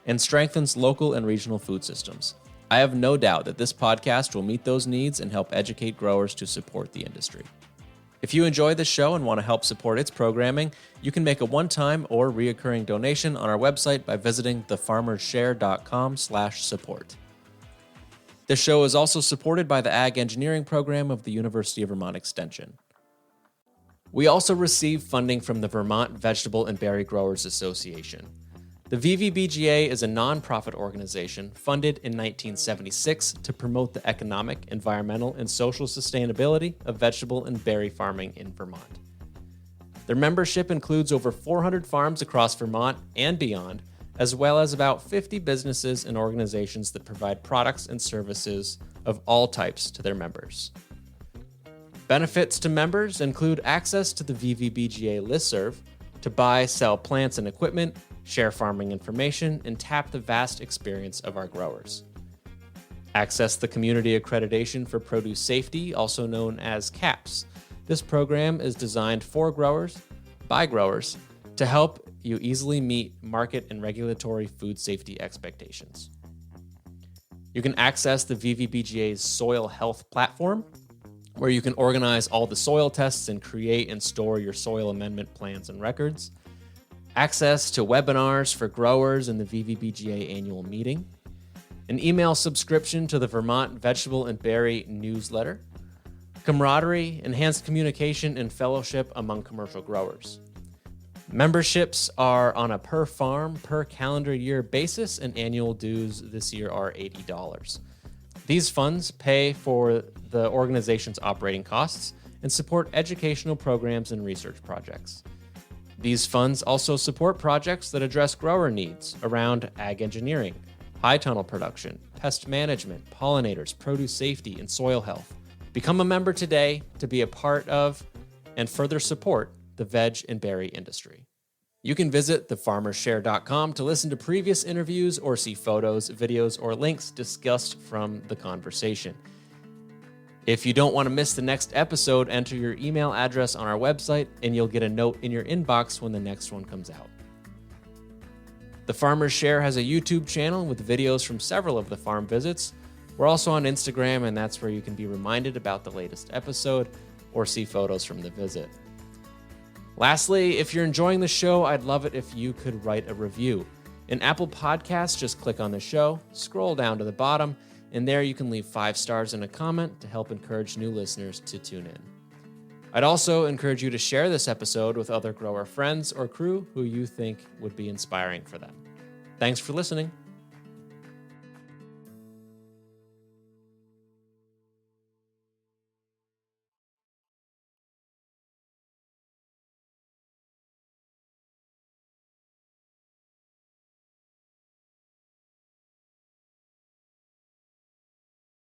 and strengthens local and regional food systems. I have no doubt that this podcast will meet those needs and help educate growers to support the industry. If you enjoy this show and want to help support its programming, you can make a one-time or reoccurring donation on our website by visiting thefarmershare.com/support. This show is also supported by the Ag Engineering Program of the University of Vermont Extension. We also receive funding from the Vermont Vegetable and Berry Growers Association. The VVBGA is a nonprofit organization funded in 1976 to promote the economic, environmental, and social sustainability of vegetable and berry farming in Vermont. Their membership includes over 400 farms across Vermont and beyond, as well as about 50 businesses and organizations that provide products and services of all types to their members. Benefits to members include access to the VVBGA listserv, to buy, sell plants and equipment, share farming information, and tap the vast experience of our growers. Access the community accreditation for produce safety, also known as CAPS. This program is designed for growers, by growers, to help you easily meet market and regulatory food safety expectations. You can access the VVBGA's soil health platform, where you can organize all the soil tests and create and store your soil amendment plans and records. Access to webinars for growers in the VVBGA annual meeting, an email subscription to the Vermont Vegetable and Berry newsletter, camaraderie, enhanced communication, and fellowship among commercial growers. Memberships are on a per farm, per calendar year basis, and annual dues this year are $80. These funds pay for the organization's operating costs and support educational programs and research projects. These funds also support projects that address grower needs around ag engineering, high tunnel production, pest management, pollinators, produce safety, and soil health. Become a member today to be a part of and further support the veg and berry industry. You can visit thefarmershare.com to listen to previous interviews or see photos, videos, or links discussed from the conversation. If you don't want to miss the next episode, enter your email address on our website and you'll get a note in your inbox when the next one comes out. The Farmer's Share has a YouTube channel with videos from several of the farm visits. We're also on Instagram, and that's where you can be reminded about the latest episode or see photos from the visit. Lastly, if you're enjoying the show, I'd love it if you could write a review. In Apple Podcasts, just click on the show, scroll down to the bottom, and there you can leave 5 stars and a comment to help encourage new listeners to tune in. I'd also encourage you to share this episode with other grower friends or crew who you think would be inspiring for them. Thanks for listening.